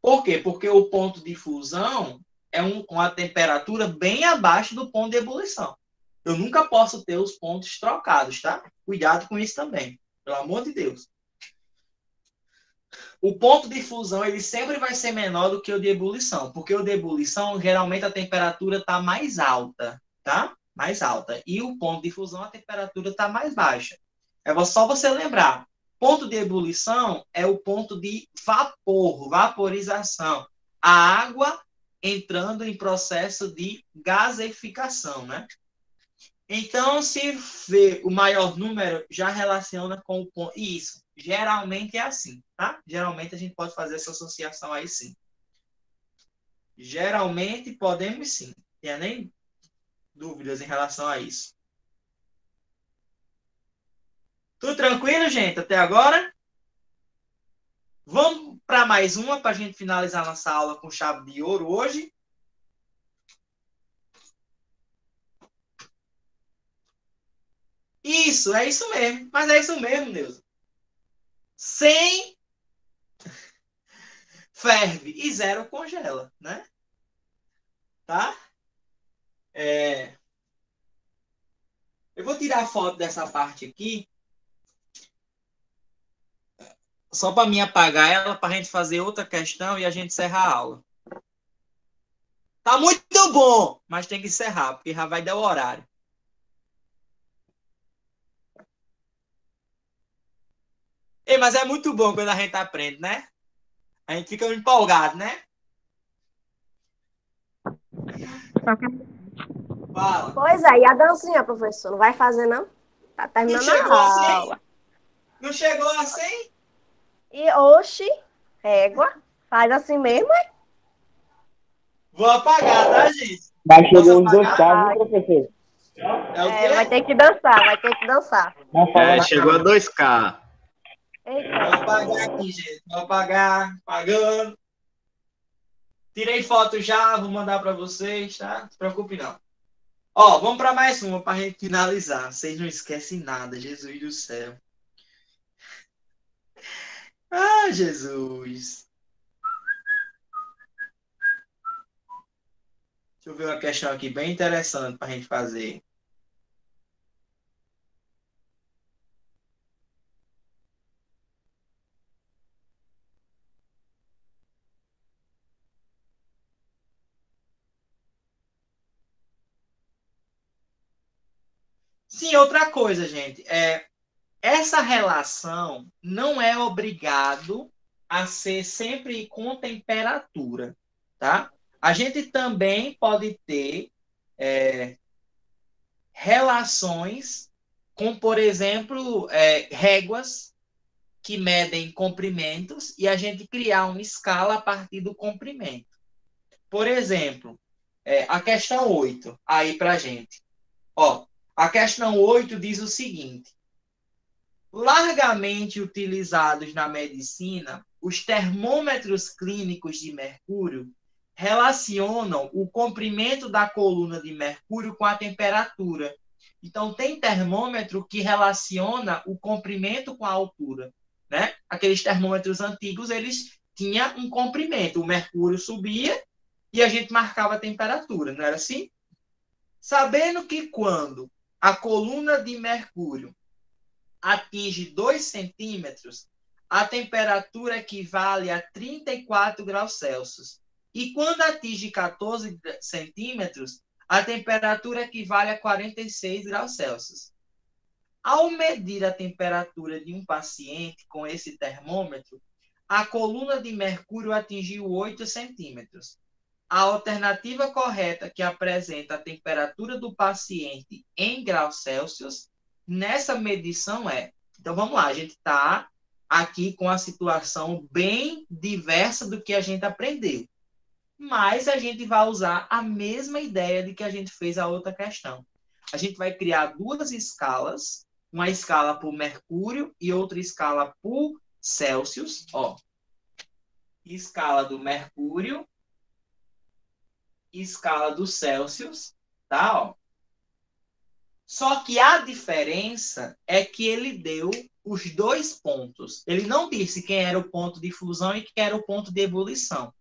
Por quê? Porque o ponto de fusão é uma temperatura bem abaixo do ponto de ebulição. Eu nunca posso ter os pontos trocados, tá? Cuidado com isso também. Pelo amor de Deus. O ponto de fusão ele sempre vai ser menor do que o de ebulição, porque o de ebulição, geralmente, a temperatura está mais alta, tá? Mais alta. E o ponto de fusão, a temperatura está mais baixa. É só você lembrar. Ponto de ebulição é o ponto de vapor, vaporização. A água entrando em processo de gaseificação, né? Então, se vê o maior número, já relaciona com o ponto. Isso, geralmente é assim, tá? Geralmente a gente pode fazer essa associação aí sim. Geralmente podemos sim. Não tem nem dúvidas em relação a isso. Tudo tranquilo, gente, até agora? Vamos para mais uma para a gente finalizar nossa aula com chave de ouro hoje. Isso, é isso mesmo. Mas é isso mesmo, Neuza. 100 ferve e 0 congela, né? Tá? Eu vou tirar a foto dessa parte aqui. Só para mim apagar ela, para a gente fazer outra questão e a gente encerrar a aula. Tá muito bom, mas tem que encerrar, porque já vai dar o horário. Ei, mas é muito bom quando a gente aprende, né? A gente fica empolgado, né? Fala. Pois é, e a dancinha, professor? Não vai fazer, não? Tá Não terminando chegou a a aula. 100? Não chegou a 100? E, oxe, régua, faz assim mesmo, é? Vou apagar, tá, gente? Mas chegou Posso os dois apagar? carros, viu, professor? É o quê? Vai ter que dançar, vai ter que dançar. Não fala na Chegou a 2K. Eita. Vou apagar aqui, gente. Vou apagar, apagando. Tirei foto já, vou mandar para vocês, tá? Não se preocupe, não. Ó, vamos para mais uma para a gente finalizar. Vocês não esquecem nada, Jesus do céu. Ah, Jesus. Deixa eu ver uma questão aqui bem interessante para a gente fazer. Sim, outra coisa, gente. Essa relação não é obrigado a ser sempre com temperatura, tá? A gente também pode ter relações com, por exemplo, réguas que medem comprimentos e a gente criar uma escala a partir do comprimento. Por exemplo, a questão 8 aí para a gente. Ó, a questão 8 diz o seguinte: largamente utilizados na medicina, os termômetros clínicos de mercúrio relacionam o comprimento da coluna de mercúrio com a temperatura. Então, tem termômetro que relaciona o comprimento com a altura, né? Aqueles termômetros antigos, eles tinham um comprimento. O mercúrio subia e a gente marcava a temperatura, não era assim? Sabendo que quando a coluna de mercúrio atinge 2 centímetros, a temperatura equivale a 34 graus Celsius. E quando atinge 14 centímetros, a temperatura equivale a 46 graus Celsius. Ao medir a temperatura de um paciente com esse termômetro, a coluna de mercúrio atingiu 8 centímetros. A alternativa correta que apresenta a temperatura do paciente em graus Celsius nessa medição é... Então, vamos lá, a gente está aqui com a situação bem diversa do que a gente aprendeu. Mas a gente vai usar a mesma ideia de que a gente fez a outra questão. A gente vai criar duas escalas, uma escala por mercúrio e outra escala por Celsius. Ó, escala do mercúrio, escala do Celsius, tá? Ó. Só que a diferença é que ele deu os 2 pontos. Ele não disse quem era o ponto de fusão e quem era o ponto de ebulição.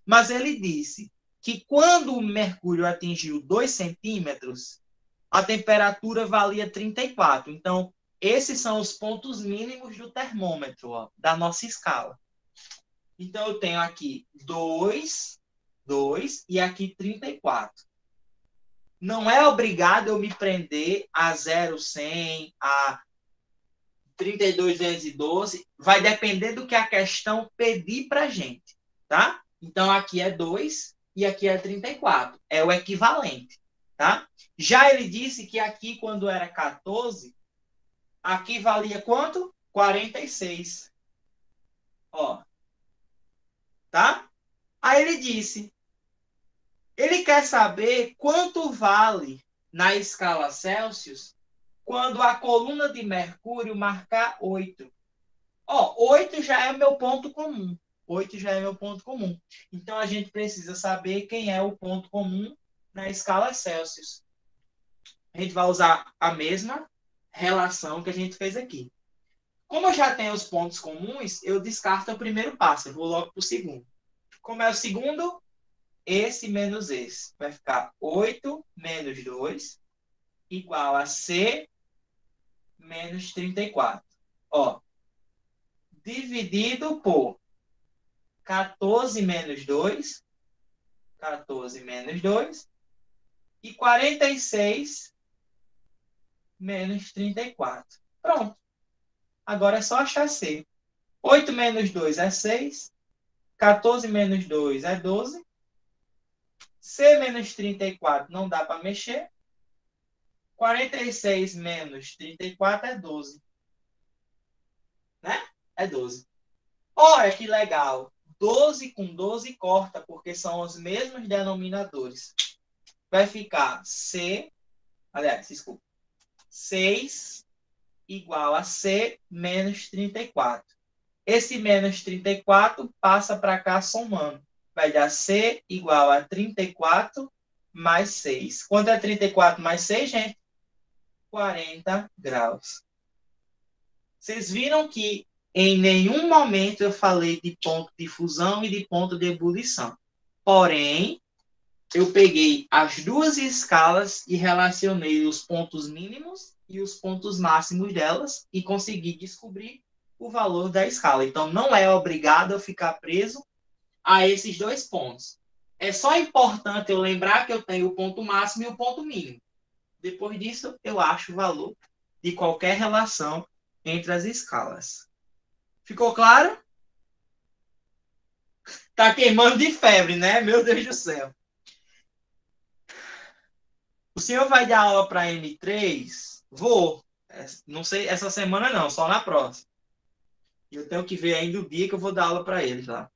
Mas ele disse que quando o mercúrio atingiu 2 centímetros, a temperatura valia 34. Então, esses são os pontos mínimos do termômetro, ó, da nossa escala. Então, eu tenho aqui 2 e aqui 34. Não é obrigado eu me prender a 0,100, a 32,212. Vai depender do que a questão pedir para a gente, tá? Então, aqui é 2 e aqui é 34. É o equivalente, tá? Já ele disse que aqui, quando era 14, aqui valia quanto? 46. Ó. Tá? Aí ele disse... Ele quer saber quanto vale na escala Celsius quando a coluna de mercúrio marcar 8. Ó, 8 já é meu ponto comum. 8 já é meu ponto comum. Então, a gente precisa saber quem é o ponto comum na escala Celsius. A gente vai usar a mesma relação que a gente fez aqui. Como eu já tenho os pontos comuns, eu descarto o primeiro passo. Eu vou logo para o segundo. Como é o segundo? Esse menos esse. Vai ficar 8 menos 2 igual a C menos 34. Ó, dividido por 14 menos 2, 14 menos 2, e 46 menos 34. Pronto. Agora é só achar C. 8 menos 2 é 6, 14 menos 2 é 12, C menos 34 não dá para mexer. 46 menos 34 é 12. Né? É 12. Olha que legal. 12 com 12 corta, porque são os mesmos denominadores. Vai ficar C, aliás, desculpa, 6 igual a C menos 34. Esse menos 34 passa para cá somando. Vai dar C igual a 34 mais 6. Quanto é 34 mais 6, gente? 40 graus. Vocês viram que em nenhum momento eu falei de ponto de fusão e de ponto de ebulição. Porém, eu peguei as duas escalas e relacionei os pontos mínimos e os pontos máximos delas e consegui descobrir o valor da escala. Então, não é obrigado eu ficar preso a esses 2 pontos. É só importante eu lembrar que eu tenho o ponto máximo e o ponto mínimo. Depois disso, eu acho o valor de qualquer relação entre as escalas. Ficou claro? Tá queimando de febre, né? Meu Deus do céu. O senhor vai dar aula para M3? Vou. Não sei essa semana não, só na próxima. E eu tenho que ver ainda o dia que eu vou dar aula para eles lá.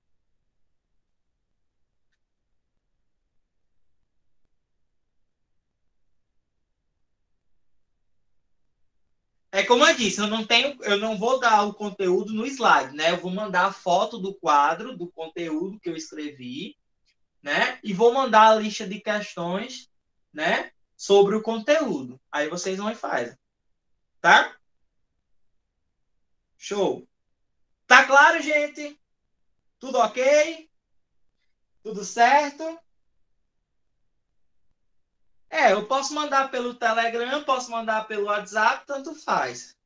É como eu disse, eu não vou dar o conteúdo no slide, né? Eu vou mandar a foto do quadro, do conteúdo que eu escrevi, né? E vou mandar a lista de questões, né? Sobre o conteúdo. Aí vocês vão e fazem. Tá? Show. Tá claro, gente? Tudo ok? Tudo certo? Eu posso mandar pelo Telegram, posso mandar pelo WhatsApp, tanto faz.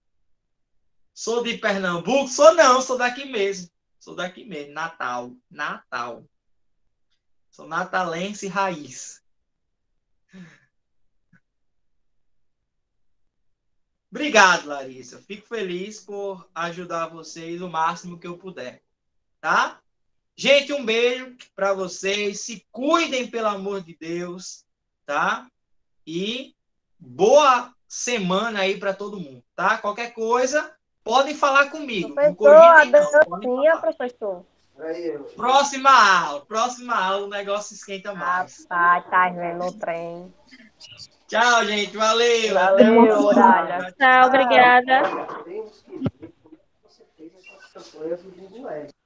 Sou de Pernambuco? Sou não, sou daqui mesmo. Sou daqui mesmo, Natal. Natal. Sou natalense raiz. Obrigado, Larissa. Fico feliz por ajudar vocês o máximo que eu puder. Tá? Gente, um beijo para vocês. Se cuidem, pelo amor de Deus. Tá? E boa semana aí para todo mundo. Tá? Qualquer coisa, podem falar comigo. Não Professor, a cogitem, não. Podem dancinha, falar. professor. Próxima aula, o negócio esquenta mais. Rapaz, tá vendo o trem. Tchau, gente. Valeu. Valeu, Muralha. Tchau, obrigada. Você fez essas campanhas do Google Ads.